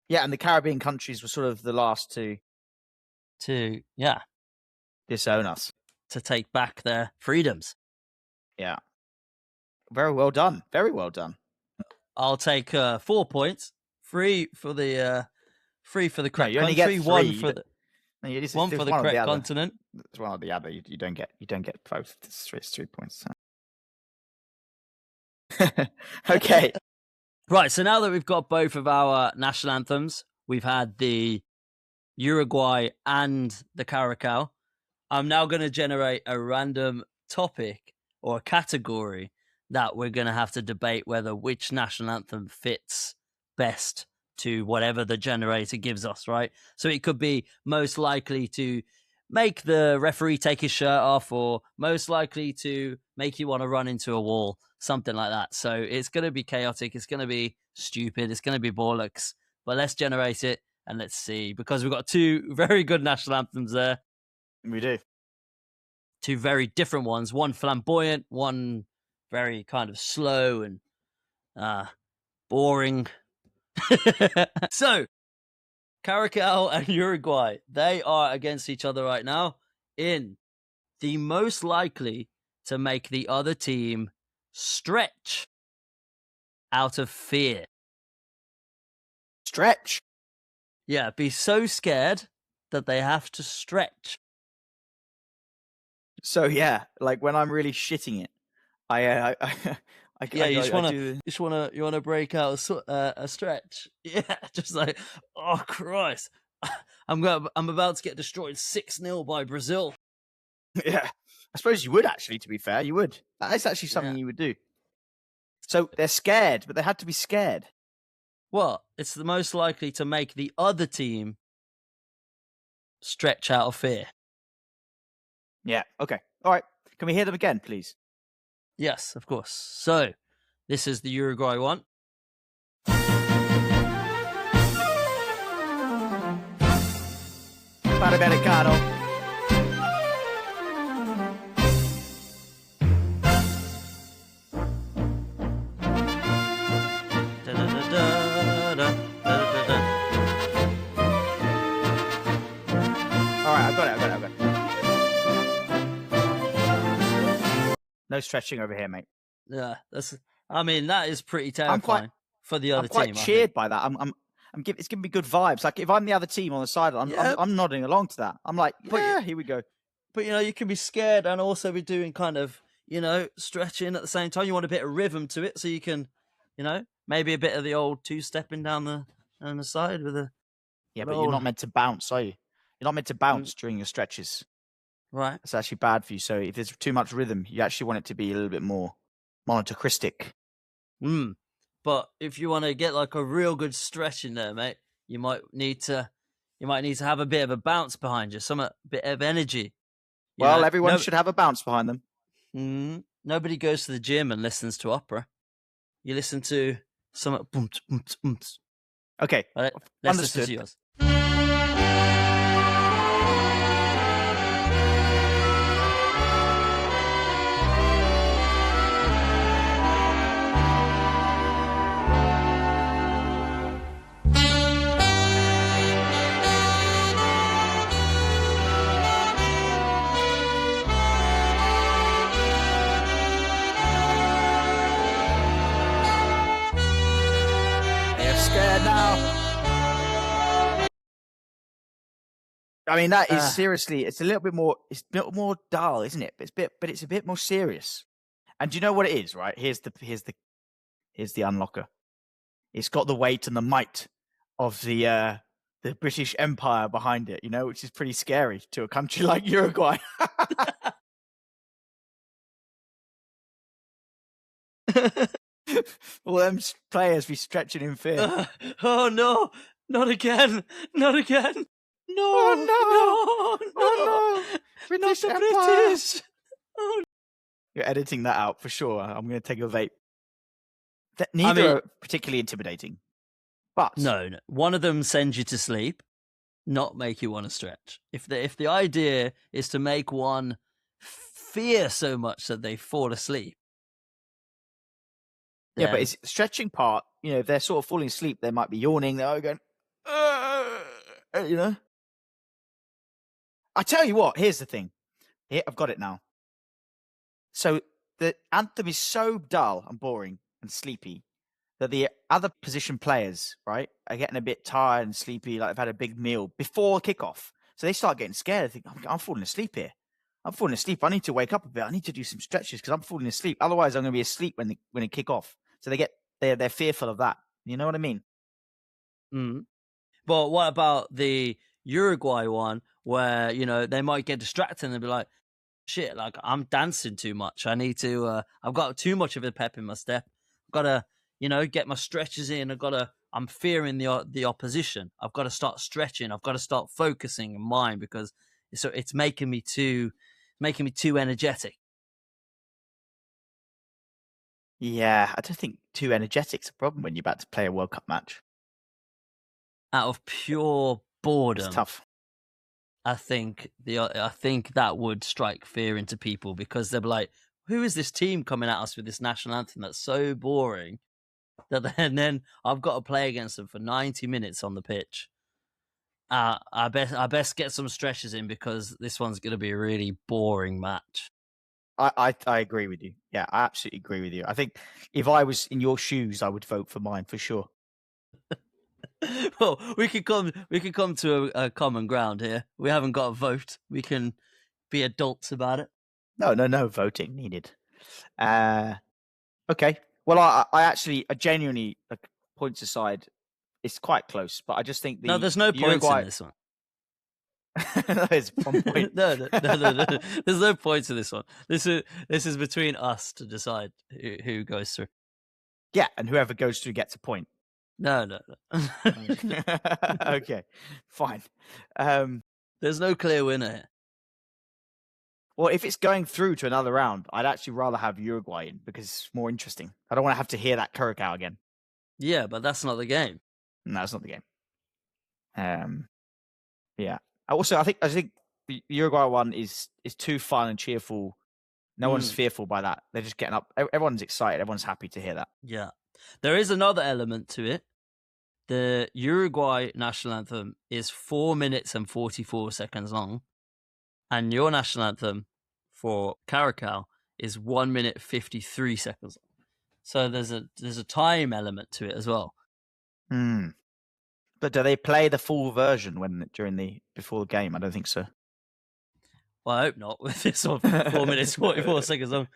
[SPEAKER 1] Yeah, and the Caribbean countries were sort of the last to disown us.
[SPEAKER 2] To take back their freedoms.
[SPEAKER 1] Yeah. Very well done. Very well done.
[SPEAKER 2] I'll take 4 points. 3 for the correct
[SPEAKER 1] you only
[SPEAKER 2] country,
[SPEAKER 1] get
[SPEAKER 2] 1
[SPEAKER 1] 3.
[SPEAKER 2] for the
[SPEAKER 1] No,
[SPEAKER 2] one for the correct continent.
[SPEAKER 1] It's one or the other. You don't get both. It's 3 points. Okay.
[SPEAKER 2] Right, so now that we've got both of our national anthems, we've had the Uruguay and the Curaçao. I'm now going to generate a random topic or a category that we're going to have to debate whether which national anthem fits best to whatever the generator gives us, right? So it could be most likely to make the referee take his shirt off, or most likely to make you want to run into a wall, something like that. So it's going to be chaotic. It's going to be stupid. It's going to be bollocks. But let's generate it and let's see, because we've got 2 very good national anthems there.
[SPEAKER 1] We do.
[SPEAKER 2] 2 very different ones. One flamboyant, one very kind of slow and boring. So, Curaçao and Uruguay, they are against each other right now in the most likely to make the other team stretch out of fear.
[SPEAKER 1] Stretch?
[SPEAKER 2] Yeah, be so scared that they have to stretch.
[SPEAKER 1] So yeah, like when I'm really shitting it,
[SPEAKER 2] you just wanna break out a stretch. Yeah, just like, oh Christ, I'm about to get destroyed 6-0 by Brazil.
[SPEAKER 1] Yeah, I suppose you would actually. To be fair, you would. That is actually something you would do. So they're scared, but they had to be scared.
[SPEAKER 2] Well, it's the most likely to make the other team stretch out of fear.
[SPEAKER 1] Yeah. Okay. All right. Can we hear them again, please?
[SPEAKER 2] Yes, of course. So, this is the Uruguay one.
[SPEAKER 1] Panamericano. All right, I've got it. No stretching over here, mate.
[SPEAKER 2] Yeah, that is pretty terrifying for the other
[SPEAKER 1] I'm quite
[SPEAKER 2] team.
[SPEAKER 1] cheered by that. It's giving me good vibes. Like if I'm the other team on the side, I'm nodding along to that. I'm like, yeah, here we go.
[SPEAKER 2] But you can be scared and also be doing kind of, stretching at the same time. You want a bit of rhythm to it, so you can, maybe a bit of the old two-stepping down the side with a.
[SPEAKER 1] Yeah, but you're not meant to bounce, are you? You're not meant to bounce during your stretches.
[SPEAKER 2] Right.
[SPEAKER 1] It's actually bad for you. So if there's too much rhythm, you actually want it to be a little bit more monotechristic.
[SPEAKER 2] But if you want to get like a real good stretch in there, mate, you might need to have a bit of a bounce behind you, a bit of energy.
[SPEAKER 1] Everyone should have a bounce behind them.
[SPEAKER 2] Nobody goes to the gym and listens to opera. You listen to some boom.
[SPEAKER 1] Okay,
[SPEAKER 2] let's listen to yours.
[SPEAKER 1] I mean, that is seriously. It's a little bit more. It's a bit more dull, isn't it? But it's a bit more serious. And do you know what it is? Right, here's the unlocker. It's got the weight and the might of the British Empire behind it. Which is pretty scary to a country like Uruguay. All them players be stretching in fear.
[SPEAKER 2] Oh no! Not again! Not again! No!
[SPEAKER 1] Oh, no! British
[SPEAKER 2] Not the
[SPEAKER 1] Empire.
[SPEAKER 2] British! Oh.
[SPEAKER 1] You're editing that out for sure. I'm going to take a vape. Neither are particularly intimidating, but
[SPEAKER 2] no. One of them sends you to sleep, not make you want to stretch. If the idea is to make one fear so much that they fall asleep.
[SPEAKER 1] Yeah, but it's the stretching part. If they're sort of falling asleep, they might be yawning. They're going, I tell you what, here's the thing. Here, I've got it now. So the anthem is so dull and boring and sleepy that the other position players, right, are getting a bit tired and sleepy, like they've had a big meal before kickoff. So they start getting scared. They think, I'm falling asleep here. I'm falling asleep. I need to wake up a bit. I need to do some stretches because I'm falling asleep. Otherwise, I'm going to be asleep when they kick off. So they're fearful of that. You know what I mean?
[SPEAKER 2] But what about the Uruguay one where, they might get distracted and they'll be like, shit, like I'm dancing too much. I need to, I've got too much of a pep in my step. I've got to, get my stretches in. I'm fearing the opposition. I've got to start stretching. I've got to start focusing on mine because it's making me too energetic.
[SPEAKER 1] Yeah, I don't think too energetic's a problem when you're about to play a World Cup match.
[SPEAKER 2] Out of pure boredom,
[SPEAKER 1] it's tough.
[SPEAKER 2] I think that would strike fear into people because they'll be like, "Who is this team coming at us with this national anthem that's so boring?" And then I've got to play against them for 90 minutes on the pitch. I best get some stretches in because this one's going to be a really boring match.
[SPEAKER 1] I agree with you. Yeah, I absolutely agree with you. I think if I was in your shoes, I would vote for mine for sure.
[SPEAKER 2] Well, we could come to a common ground here. We haven't got a vote. We can be adults about it.
[SPEAKER 1] No voting needed. Okay. Well, I genuinely, like, points aside, it's quite close. But I just think
[SPEAKER 2] there's no points in this one.
[SPEAKER 1] There's 1 point.
[SPEAKER 2] No. There's no points in this one. This is between us to decide who goes through.
[SPEAKER 1] Yeah, and whoever goes through gets a point.
[SPEAKER 2] No.
[SPEAKER 1] Okay, fine.
[SPEAKER 2] There's no clear winner here.
[SPEAKER 1] Well, if it's going through to another round, I'd actually rather have Uruguay in because it's more interesting. I don't want to have to hear that Curaçao again.
[SPEAKER 2] Yeah, but that's not the game.
[SPEAKER 1] No, that's not the game. Yeah. Also, I think the Uruguay one is too fun and cheerful. No one's fearful by that. They're just getting up. Everyone's excited. Everyone's happy to hear that.
[SPEAKER 2] Yeah. There is another element to it. The Uruguay national anthem is 4 minutes and 44 seconds long. And your national anthem for Curaçao is 1 minute 53 seconds long. So there's a time element to it as well.
[SPEAKER 1] But do they play the full version before the game? I don't think so.
[SPEAKER 2] Well, I hope not. With this one, 4 minutes 44 seconds long,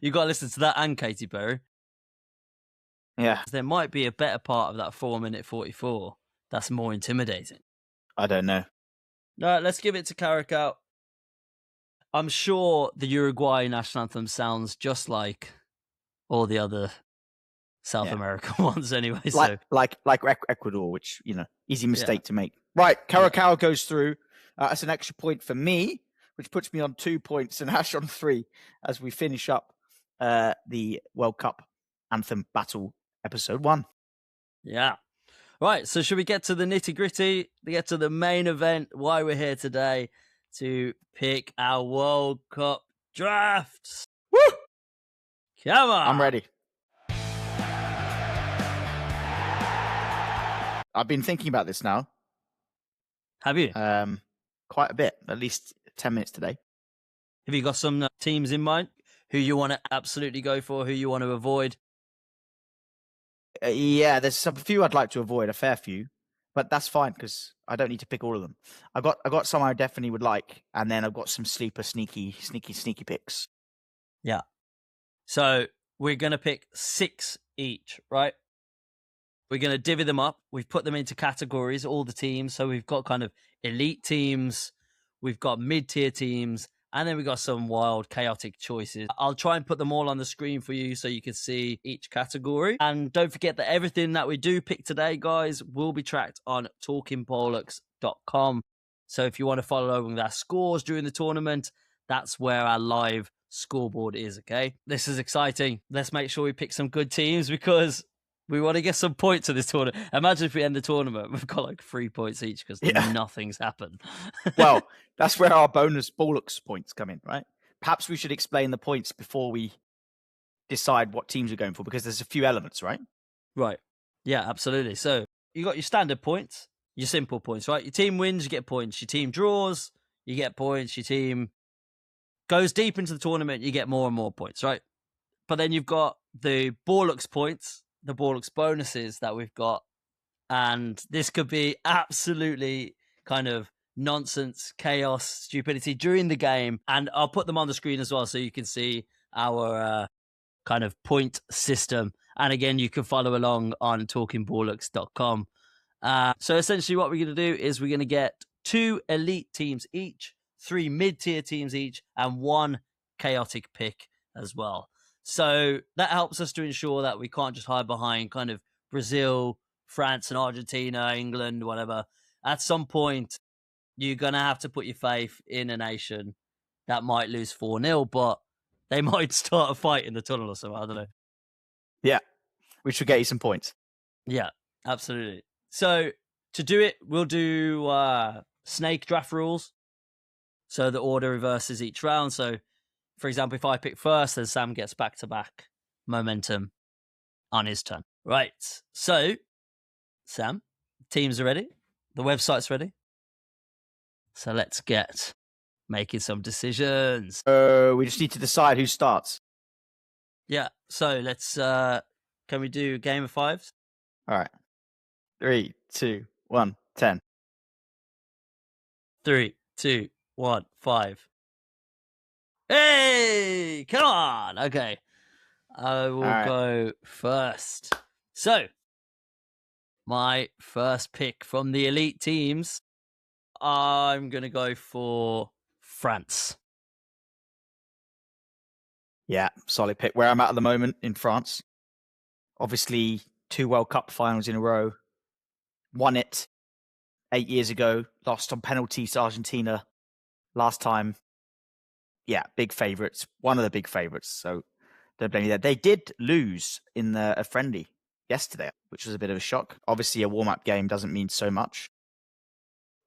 [SPEAKER 2] you got to listen to that and Katy Perry.
[SPEAKER 1] Yeah,
[SPEAKER 2] There might be a better part of that 4 minute 44 that's more intimidating.
[SPEAKER 1] I don't know.
[SPEAKER 2] No, let's give it to Curaçao. I'm sure the Uruguay national anthem sounds just like all the other South American ones anyway.
[SPEAKER 1] Like Ecuador, which, easy mistake to make. Right, Curaçao goes through. That's an extra point for me, which puts me on 2 points and Ash on 3 as we finish up the World Cup Anthem Battle episode 1.
[SPEAKER 2] Yeah. Right, so should we get to the nitty-gritty, get to the main event, why we're here today, to pick our World Cup drafts?
[SPEAKER 1] Woo!
[SPEAKER 2] Come on!
[SPEAKER 1] I'm ready. I've been thinking about this now.
[SPEAKER 2] Have you?
[SPEAKER 1] Quite a bit, at least 10 minutes today.
[SPEAKER 2] Have you got some teams in mind who you want to absolutely go for, who you want to avoid?
[SPEAKER 1] Yeah, there's a few I'd like to avoid, a fair few, but that's fine because I don't need to pick all of them. I got some I definitely would like, and then I've got some sleeper sneaky picks.
[SPEAKER 2] Yeah. So we're gonna pick 6 each, right? We're gonna divvy them up. We've put them into categories, all the teams. So we've got kind of elite teams, we've got mid-tier teams, and then we've got some wild, chaotic choices. I'll try and put them all on the screen for you so you can see each category. And don't forget that everything that we do pick today, guys, will be tracked on talkinballocks.com. So if you want to follow along with our scores during the tournament, that's where our live scoreboard is, okay? This is exciting. Let's make sure we pick some good teams because we want to get some points in this tournament. Imagine if we end the tournament, we've got like 3 points each because nothing's happened.
[SPEAKER 1] Well, that's where our bonus Ballocks points come in, right? Perhaps we should explain the points before we decide what teams we're going for because there's a few elements, right?
[SPEAKER 2] Right. Yeah, absolutely. So you got your standard points, your simple points, right? Your team wins, you get points. Your team draws, you get points. Your team goes deep into the tournament, you get more and more points, right? But then you've got the Ballocks points, the Ballocks bonuses that we've got. And this could be absolutely kind of nonsense, chaos, stupidity during the game. And I'll put them on the screen as well so you can see our kind of point system. And again, you can follow along on talkinballocks.com. So essentially what we're going to do is we're going to get 2 elite teams each, 3 mid-tier teams each, and 1 chaotic pick as well. So that helps us to ensure that we can't just hide behind kind of Brazil, France and Argentina, England, whatever. At some point, you're going to have to put your faith in a nation that might lose 4-0, but they might start a fight in the tunnel or something. I don't know.
[SPEAKER 1] Yeah, we should get you some points.
[SPEAKER 2] Yeah, absolutely. So to do it, we'll do snake draft rules. So the order reverses each round. So, for example, if I pick first, then Sam gets back-to-back momentum on his turn. Right. So, Sam, teams are ready. The website's ready. So let's get making some decisions.
[SPEAKER 1] We just need to decide who starts.
[SPEAKER 2] Yeah. So let's, can we do a game of 5s?
[SPEAKER 1] All right. 3, 2, 1, 10.
[SPEAKER 2] 3, 2, 1, 5. Hey, come on. Okay. I will go first. So, my first pick from the elite teams, I'm going to go for France.
[SPEAKER 1] Yeah, solid pick. Where I'm at the moment in France. Obviously, 2 World Cup finals in a row, won it 8 years ago, lost on penalties to Argentina last time. Yeah, big favourites, one of the big favourites. So don't blame me there. They did lose in a friendly yesterday, which was a bit of a shock. Obviously, a warm-up game doesn't mean so much,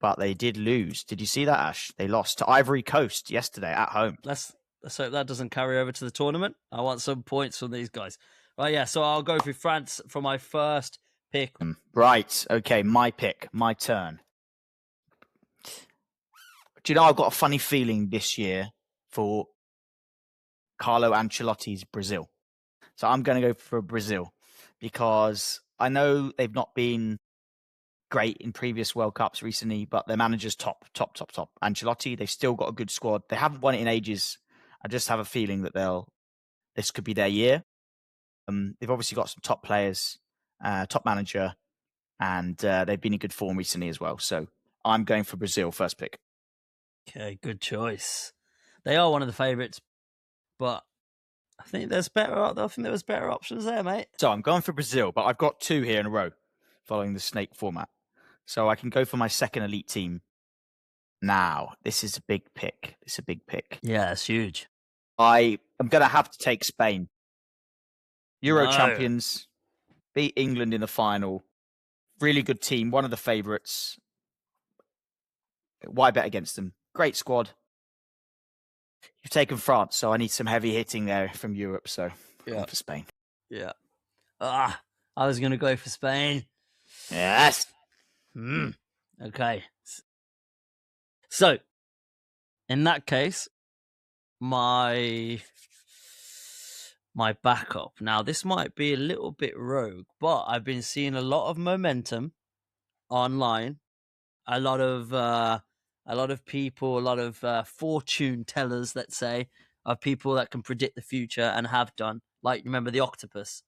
[SPEAKER 1] but they did lose. Did you see that, Ash? They lost to Ivory Coast yesterday at home.
[SPEAKER 2] Let's hope that doesn't carry over to the tournament. I want some points from these guys. Right, yeah, so I'll go through France for my first pick.
[SPEAKER 1] Right, okay, my pick, my turn. Do you know, I've got a funny feeling this year for Carlo Ancelotti's Brazil. So I'm going to go for Brazil because I know they've not been great in previous World Cups recently, but their manager's top. Ancelotti, they've still got a good squad. They haven't won it in ages. I just have a feeling that this could be their year. They've obviously got some top players, top manager, and they've been in good form recently as well. So I'm going for Brazil first pick.
[SPEAKER 2] Okay, good choice. They are one of the favourites, but I think there was better options there, mate.
[SPEAKER 1] So I'm going for Brazil, but I've got 2 here in a row following the snake format. So I can go for my second elite team now. This is a big pick.
[SPEAKER 2] Yeah, it's huge.
[SPEAKER 1] I am going to have to take Spain. Euro champions, beat England in the final. Really good team, one of the favourites. Why bet against them? Great squad. You've taken France, so I need some heavy hitting there from Europe. So going for Spain.
[SPEAKER 2] Yeah. I was going to go for Spain.
[SPEAKER 1] Yes.
[SPEAKER 2] Okay. So, in that case, my backup. Now, this might be a little bit rogue, but I've been seeing a lot of momentum online. A lot of people, a lot of fortune tellers, let's say, of people that can predict the future and have done. Like, remember the octopus?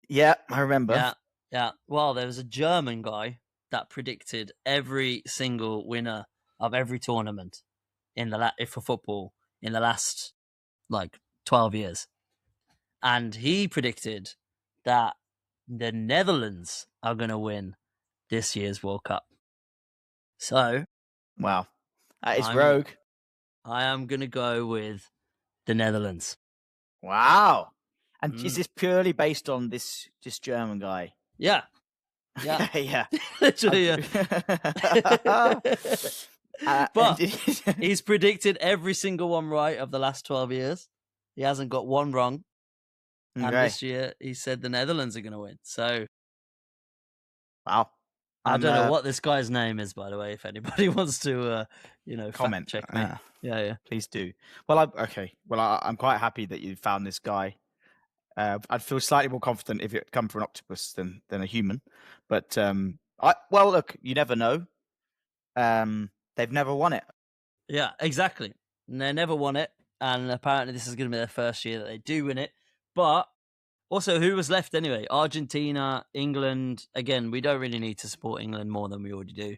[SPEAKER 1] Yeah, I remember.
[SPEAKER 2] Yeah. Well, there was a German guy that predicted every single winner of every tournament for football in the last 12 years. And he predicted that the Netherlands are going to win this year's World Cup. So,
[SPEAKER 1] wow, that is rogue.
[SPEAKER 2] I am going to go with the Netherlands.
[SPEAKER 1] Wow. And is this purely based on this German guy?
[SPEAKER 2] Yeah.
[SPEAKER 1] Yeah.
[SPEAKER 2] Literally, yeah. But he's predicted every single one right of the last 12 years. He hasn't got one wrong. And this year, he said the Netherlands are going to win. So,
[SPEAKER 1] wow.
[SPEAKER 2] I don't know what this guy's name is, by the way. If anybody wants to,
[SPEAKER 1] comment,
[SPEAKER 2] check me. Yeah,
[SPEAKER 1] please do. Well, I'm quite happy that you found this guy. I'd feel slightly more confident if it had come from an octopus than a human. But look, you never know. They've never won it.
[SPEAKER 2] Yeah, exactly. And they never won it, and apparently this is going to be their first year that they do win it. But also, who was left anyway? Argentina, England. Again, we don't really need to support England more than we already do.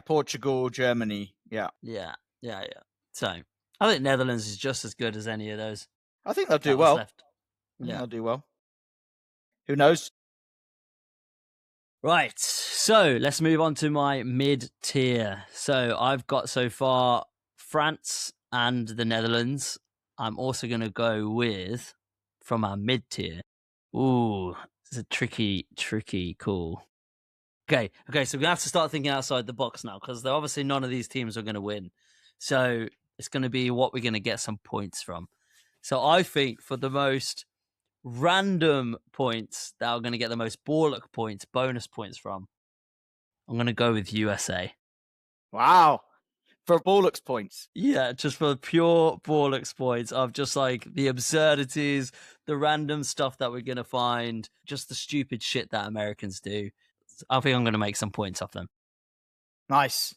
[SPEAKER 1] Portugal, Germany. Yeah.
[SPEAKER 2] So I think Netherlands is just as good as any of those.
[SPEAKER 1] I think they'll do well.
[SPEAKER 2] Left. Yeah,
[SPEAKER 1] they'll do well. Who knows?
[SPEAKER 2] Right. So let's move on to my mid-tier. So I've got so far France and the Netherlands. I'm also going to go with, from our mid-tier. Ooh, it's a tricky call. Okay, so we're going to have to start thinking outside the box now, because obviously none of these teams are going to win. So it's going to be what we're going to get some points from. So I think for the most random points that are going to get the most Ballock points, bonus points from, I'm going to go with USA.
[SPEAKER 1] Wow. For Ballock's points.
[SPEAKER 2] Yeah, just for pure Ballock's points of just the absurdities, the random stuff that we're going to find, just the stupid shit that Americans do. I think I'm going to make some points off them.
[SPEAKER 1] Nice.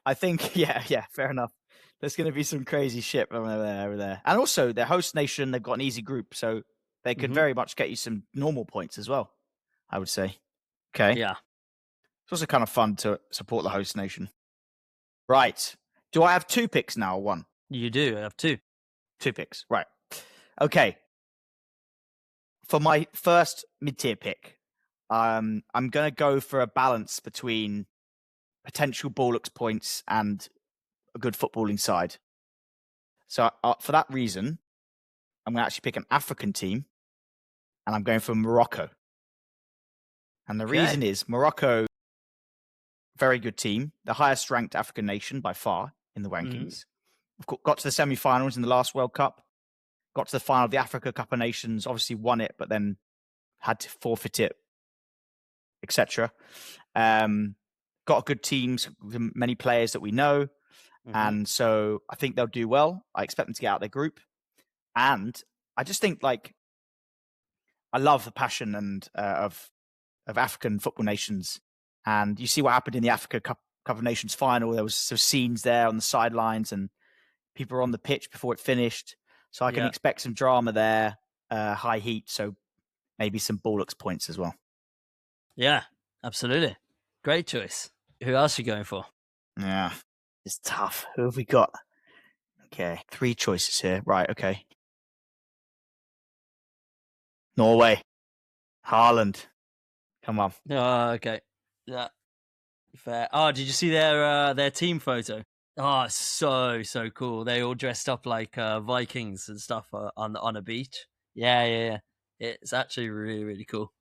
[SPEAKER 1] I think, yeah, fair enough. There's going to be some crazy shit over there. And also, their host nation, they've got an easy group, so they could very much get you some normal points as well, I would say. Okay.
[SPEAKER 2] Yeah.
[SPEAKER 1] It's also kind of fun to support the host nation. Right. Do I have 2 picks now or 1?
[SPEAKER 2] You do. I have 2.
[SPEAKER 1] 2 picks. Right. Okay. For my first mid-tier pick, I'm going to go for a balance between potential Ballocks points and a good footballing side. So for that reason, I'm going to actually pick an African team, and I'm going for Morocco. And the reason is Morocco, very good team, the highest ranked African nation by far in the rankings. Got to the semi-finals in the last World Cup, got to the final of the Africa Cup of Nations, obviously won it, but then had to forfeit it, etc. Got good teams, many players that we know. And so I think they'll do well. I expect them to get out of their group. And I just think, like, I love the passion and of African football nations. And you see what happened in the Africa Cup of Nations final. There was some scenes there on the sidelines and people were on the pitch before it finished. So I can expect some drama there, high heat. So maybe some Ballocks points as well.
[SPEAKER 2] Yeah, absolutely. Great choice. Who else are you going for?
[SPEAKER 1] Yeah, it's tough. Who have we got? Okay, 3 choices here. Right, okay. Norway. Haaland. Come on.
[SPEAKER 2] Oh, okay. Yeah. Fair. Oh, did you see their team photo? Oh, it's so cool. They all dressed up like Vikings and stuff on a beach. Yeah. It's actually really, really cool.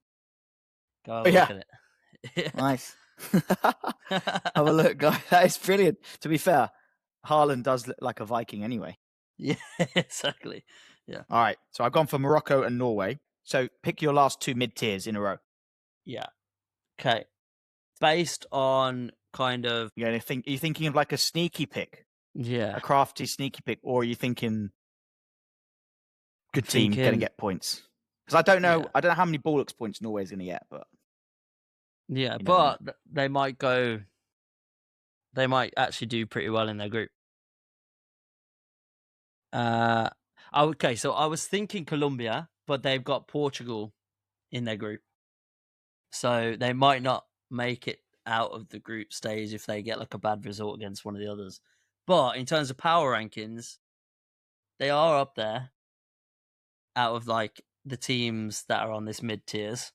[SPEAKER 2] Go look at it.
[SPEAKER 1] Nice. Have a look, guys. That is brilliant. To be fair, Haaland does look like a Viking anyway.
[SPEAKER 2] Yeah, exactly. Yeah.
[SPEAKER 1] All right. So I've gone for Morocco and Norway. So pick your last 2 mid-tiers in a row.
[SPEAKER 2] Yeah. Okay. Based on kind of...
[SPEAKER 1] Are you thinking of like a sneaky pick?
[SPEAKER 2] Yeah.
[SPEAKER 1] A crafty sneaky pick? Or are you thinking good team going to get points? Because I don't know. Yeah. I don't know how many Ballocks points Norway's going to get, but...
[SPEAKER 2] Yeah, but they might go... They might actually do pretty well in their group. Okay, so I was thinking Colombia, but they've got Portugal in their group. So they might not make it out of the group stage if they get like a bad result against one of the others. But in terms of power rankings, they are up there out of like the teams that are on this mid-tiers.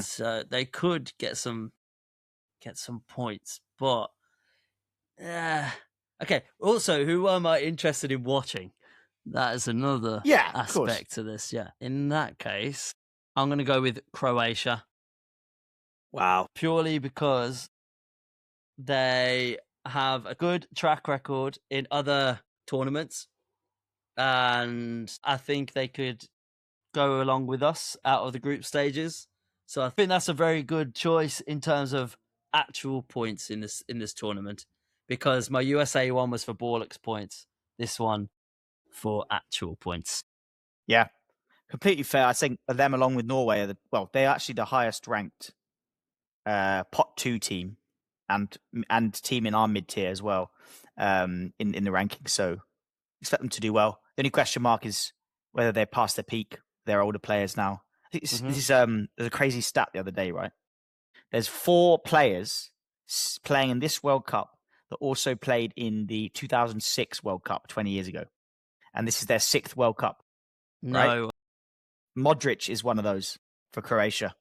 [SPEAKER 2] So they could get some points, but okay. Also, who am I interested in watching? That is another aspect to this. Yeah. In that case, I'm going to go with Croatia.
[SPEAKER 1] Wow.
[SPEAKER 2] Purely because they have a good track record in other tournaments. And I think they could go along with us out of the group stages. So I think that's a very good choice in terms of actual points in this tournament. Because my USA one was for Ballocks points. This one for actual points.
[SPEAKER 1] Yeah. Completely fair. I think them along with Norway they're actually the highest ranked pot 2 team and team in our mid-tier as well in the rankings. So expect them to do well. The only question mark is whether they're past their peak. They're older players now. I think there's a crazy stat the other day, right? There's 4 players playing in this World Cup that also played in the 2006 World Cup 20 years ago. And this is their 6th World Cup.
[SPEAKER 2] No.
[SPEAKER 1] Right? Modric is one of those for Croatia.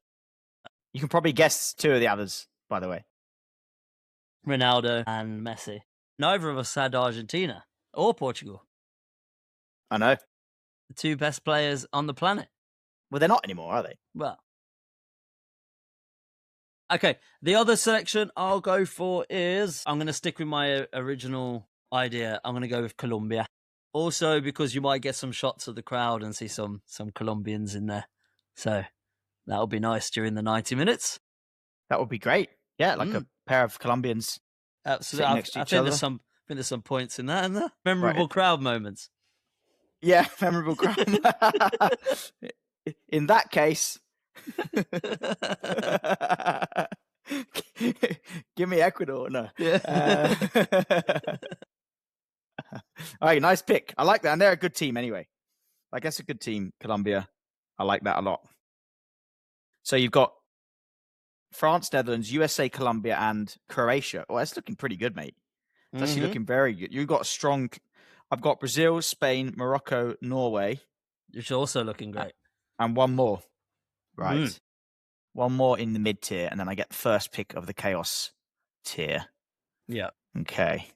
[SPEAKER 1] You can probably guess 2 of the others, by the way.
[SPEAKER 2] Ronaldo and Messi. Neither of us had Argentina or Portugal.
[SPEAKER 1] I know.
[SPEAKER 2] The 2 best players on the planet.
[SPEAKER 1] Well, they're not anymore, are they?
[SPEAKER 2] Well. Okay, the other selection I'll go for is... I'm going to stick with my original idea. I'm going to go with Colombia. Also, because you might get some shots of the crowd and see some Colombians in there. So that'll be nice during the 90 minutes.
[SPEAKER 1] That would be great. Yeah, like a pair of Colombians.
[SPEAKER 2] Absolutely.
[SPEAKER 1] Next to
[SPEAKER 2] I
[SPEAKER 1] each
[SPEAKER 2] think
[SPEAKER 1] other.
[SPEAKER 2] there's some points in that, and the memorable crowd moments.
[SPEAKER 1] Yeah, memorable crowd. In that case, give me Ecuador. No.
[SPEAKER 2] Yeah.
[SPEAKER 1] All right, nice pick. I like that. And they're a good team anyway. I guess a good team, Colombia. I like that a lot. So you've got France, Netherlands, USA, Colombia, and Croatia. Oh, that's looking pretty good, mate. It's actually looking very good. You've got I've got Brazil, Spain, Morocco, Norway.
[SPEAKER 2] Which are also looking great.
[SPEAKER 1] And one more. Right. One more in the mid-tier, and then I get the first pick of the Chaos tier.
[SPEAKER 2] Yeah.
[SPEAKER 1] Okay.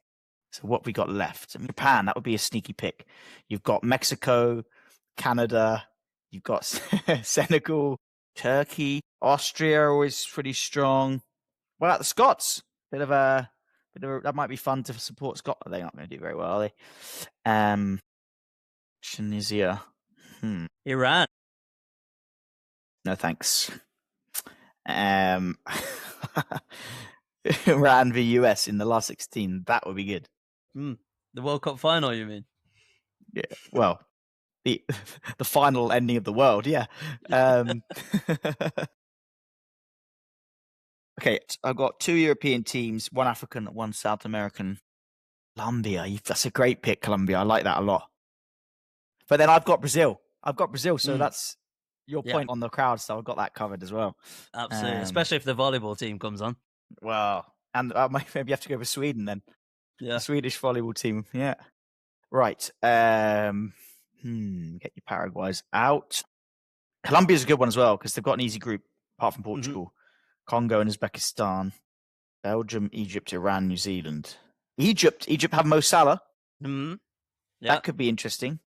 [SPEAKER 1] So what we got left? Japan, that would be a sneaky pick. You've got Mexico, Canada, you've got Senegal, Turkey, Austria, always pretty strong. What about the Scots? That might be fun to support Scotland. They're not going to do very well, are they? Tunisia.
[SPEAKER 2] Iran.
[SPEAKER 1] No thanks. Iran v US in the last 16. That would be good.
[SPEAKER 2] The World Cup final, you mean?
[SPEAKER 1] Yeah. Well, the final ending of the world. Yeah. Okay, I've got 2 European teams, 1 African, 1 South American. Colombia. That's a great pick, Colombia. I like that a lot. But then I've got Brazil. So that's your point on the crowd. So I've got that covered as well.
[SPEAKER 2] Absolutely, especially if the volleyball team comes on.
[SPEAKER 1] Well, and maybe you have to go for Sweden then.
[SPEAKER 2] Yeah,
[SPEAKER 1] the Swedish volleyball team. Yeah. Right. Get your Paraguays out. Colombia's a good one as well because they've got an easy group apart from Portugal. Congo and Uzbekistan. Belgium, Egypt, Iran, New Zealand. Egypt have Mo Salah.
[SPEAKER 2] Yeah.
[SPEAKER 1] That could be interesting.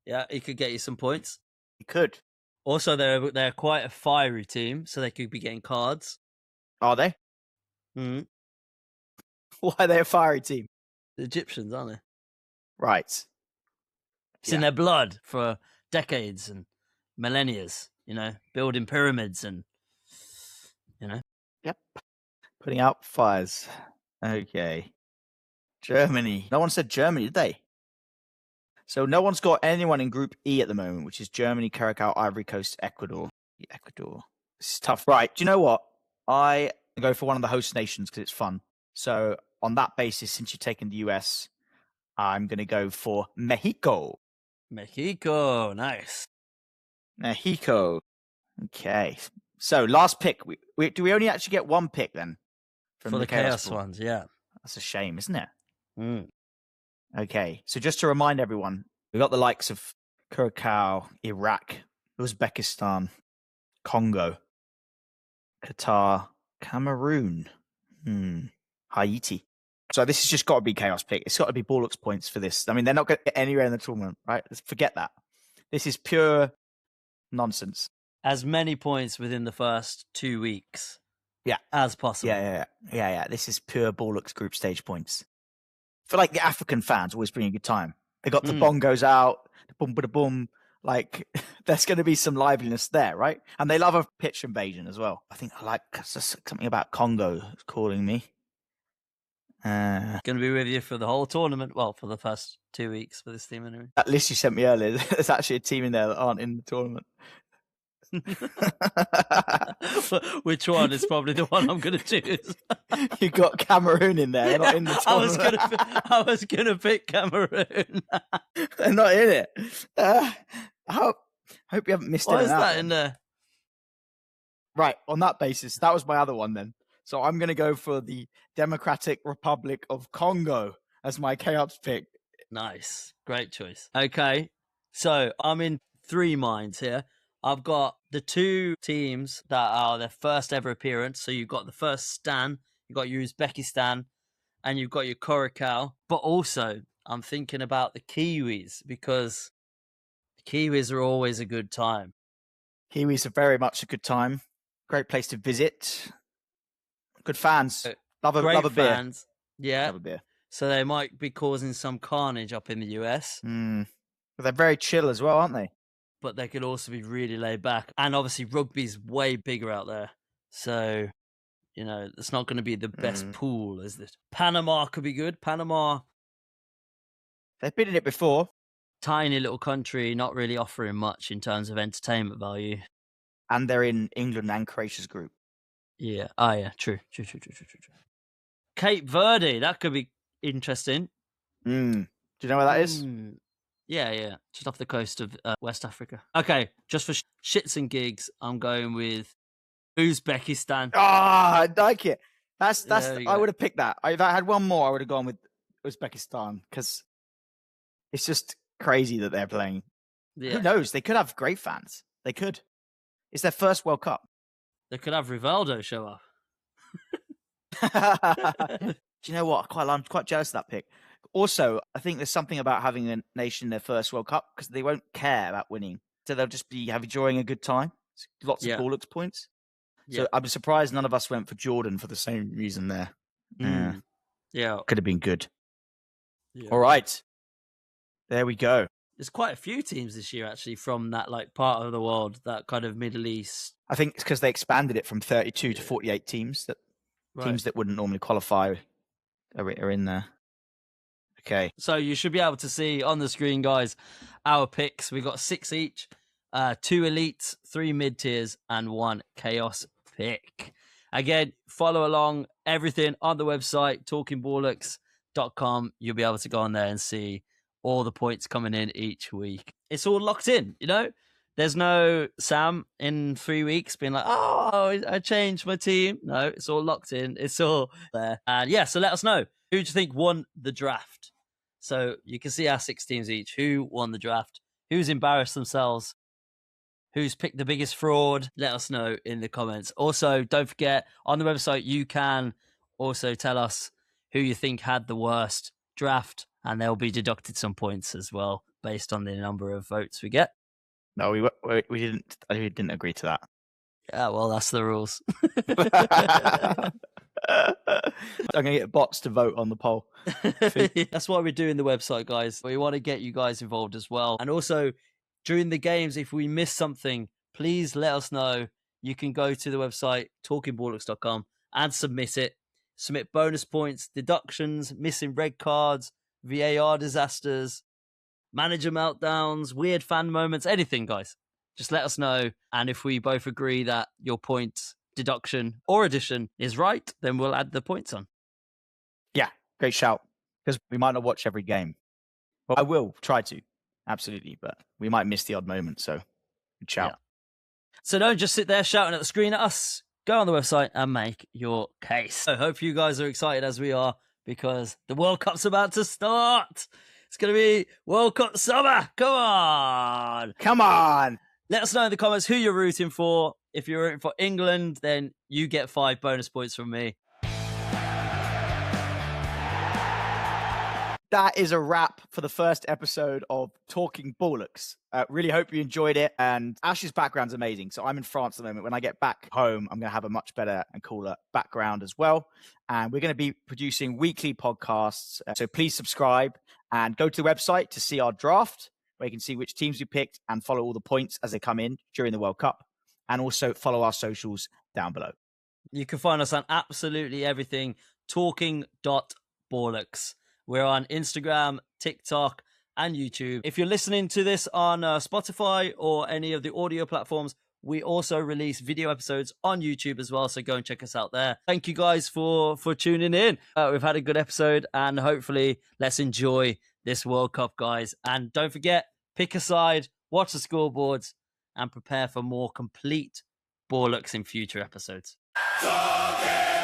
[SPEAKER 2] Yeah, he could get you some points.
[SPEAKER 1] He could.
[SPEAKER 2] Also, they're quite a fiery team, so they could be getting cards.
[SPEAKER 1] Are they?
[SPEAKER 2] Mm-hmm.
[SPEAKER 1] Why are they a fiery team?
[SPEAKER 2] The Egyptians, aren't they?
[SPEAKER 1] Right.
[SPEAKER 2] It's in their blood for decades and millennia, building pyramids and,
[SPEAKER 1] Yep. Putting out fires. Okay. Germany. No one said Germany, did they? So no one's got anyone in Group E at the moment, which is Germany, Curaçao, Ivory Coast, Ecuador. This is tough. Right. Do you know what? I go for one of the host nations because it's fun. So on that basis, since you've taken the US, I'm going to go for Mexico.
[SPEAKER 2] Mexico. Nice.
[SPEAKER 1] Mexico. Okay. So last pick. Do we only actually get one pick then?
[SPEAKER 2] For the Chaos ones, yeah.
[SPEAKER 1] That's a shame, isn't it?
[SPEAKER 2] Mm.
[SPEAKER 1] Okay, so just to remind everyone, we got the likes of Curaçao, Iraq, Uzbekistan, Congo, Qatar, Cameroon, Haiti. So this has just got to be Chaos pick. It's got to be Ballocks points for this. I mean, they're not going to get anywhere in the tournament, right? Forget that. This is pure nonsense.
[SPEAKER 2] As many points within the first 2 weeks, as possible.
[SPEAKER 1] Yeah. This is pure Ballocks group stage points. For like the African fans, always bring a good time. They got the bongos out, the boom, ba boom. Like, there's going to be some liveliness there, right? And they love a pitch invasion as well. I think I like something about Congo calling me.
[SPEAKER 2] Going to be with you for the whole tournament. Well, for the first 2 weeks for this team anyway.
[SPEAKER 1] That list you sent me earlier, there's actually a team in there that aren't in the tournament.
[SPEAKER 2] Which one is probably the one I'm going to choose?
[SPEAKER 1] You got Cameroon in there. They're not in the tournament.
[SPEAKER 2] I was going to pick Cameroon.
[SPEAKER 1] They're not in it. I hope you haven't missed it.
[SPEAKER 2] Why is that in there?
[SPEAKER 1] Right, on that basis, that was my other one then. So I'm going to go for the Democratic Republic of Congo as my chaos pick.
[SPEAKER 2] Nice. Great choice. Okay, so I'm in 3 minds here. I've got the 2 teams that are their first ever appearance. So you've got the first Stan, you've got your Uzbekistan, and you've got your Curaçao. But also, I'm thinking about the Kiwis because the Kiwis are always a good time.
[SPEAKER 1] Kiwis are very much a good time. Great place to visit. Good fans. Love a beer.
[SPEAKER 2] Fans. Yeah.
[SPEAKER 1] Love a beer.
[SPEAKER 2] So they might be causing some carnage up in the US.
[SPEAKER 1] But they're very chill as well, aren't they?
[SPEAKER 2] But they could also be really laid back. And obviously rugby's way bigger out there. So, it's not going to be the best pool, is it? Panama could be good. Panama.
[SPEAKER 1] They've been in it before.
[SPEAKER 2] Tiny little country, not really offering much in terms of entertainment value.
[SPEAKER 1] And they're in England and Croatia's group.
[SPEAKER 2] Yeah. Oh, yeah. True. Cape Verde, that could be interesting.
[SPEAKER 1] Do you know where that is?
[SPEAKER 2] Yeah. Just off the coast of West Africa. Okay, just for shits and gigs, I'm going with Uzbekistan.
[SPEAKER 1] I like it. That's. I would have picked that. If I had one more, I would have gone with Uzbekistan because it's just crazy that they're playing. Yeah. Who knows? They could have great fans. They could. It's their first World Cup.
[SPEAKER 2] They could have Rivaldo show up.
[SPEAKER 1] Do you know what? I'm quite jealous of that pick. Also, I think there's something about having a nation in their first World Cup because they won't care about winning. So they'll just be enjoying a good time. Lots of Ballocks points. So I'm surprised none of us went for Jordan for the same reason there.
[SPEAKER 2] Yeah.
[SPEAKER 1] Could have been good. Yeah. All right. There we go.
[SPEAKER 2] There's quite a few teams this year, actually, from that like part of the world, that kind of Middle East.
[SPEAKER 1] I think it's because they expanded it from 32 to 48 teams. Teams that wouldn't normally qualify are in there. Okay.
[SPEAKER 2] So you should be able to see on the screen, guys, our picks. We got 6 each, 2 elites, 3 mid-tiers, and 1 chaos pick. Again, follow along everything on the website, talkinballocks.com. You'll be able to go on there and see all the points coming in each week. It's all locked in, you know? There's no Sam in 3 weeks being like, oh, I changed my team. No, it's all locked in. It's all there. And yeah, so let us know. Who do you think won the draft? So you can see our 6 teams each. Who won the draft? Who's embarrassed themselves? Who's picked the biggest fraud? Let us know in the comments. Also, don't forget, on the website, you can also tell us who you think had the worst draft, and they'll be deducted some points as well based on the number of votes we get.
[SPEAKER 1] No, we didn't. I didn't agree to that.
[SPEAKER 2] Yeah, well, that's the rules.
[SPEAKER 1] I'm going to get bots to vote on the poll.
[SPEAKER 2] That's why we're doing the website, guys. We want to get you guys involved as well. And also, during the games, if we miss something, please let us know. You can go to the website, talkinballocks.com, and submit it. Submit bonus points, deductions, missing red cards, VAR disasters, manager meltdowns, weird fan moments, anything, guys. Just let us know. And if we both agree that your point, deduction, or addition is right, then we'll add the points on.
[SPEAKER 1] Yeah, great shout. Because we might not watch every game. Well, I will try to, absolutely, but we might miss the odd moment, so good shout.
[SPEAKER 2] Yeah. So don't just sit there shouting at the screen at us. Go on the website and make your case. I hope you guys are excited as we are, because the World Cup's about to start. It's going to be World Cup summer. Come on.
[SPEAKER 1] Come on.
[SPEAKER 2] Let us know in the comments who you're rooting for. If you're rooting for England, then you get 5 bonus points from me.
[SPEAKER 1] That is a wrap for the first episode of Talking Ballocks. Really hope you enjoyed it. And Ash's background's amazing. So I'm in France at the moment. When I get back home, I'm going to have a much better and cooler background as well. And we're going to be producing weekly podcasts. So please subscribe and go to the website to see our draft, where you can see which teams we picked and follow all the points as they come in during the World Cup. And also follow our socials down below.
[SPEAKER 2] You can find us on absolutely everything. Talking.ballocks. We're on Instagram, TikTok, and YouTube. If you're listening to this on Spotify or any of the audio platforms, we also release video episodes on YouTube as well, so go and check us out there. Thank you guys for tuning in. We've had a good episode, and hopefully let's enjoy this World Cup, guys. And don't forget, pick a side, watch the scoreboards, and prepare for more complete Ballocks in future episodes.
[SPEAKER 3] Talkin'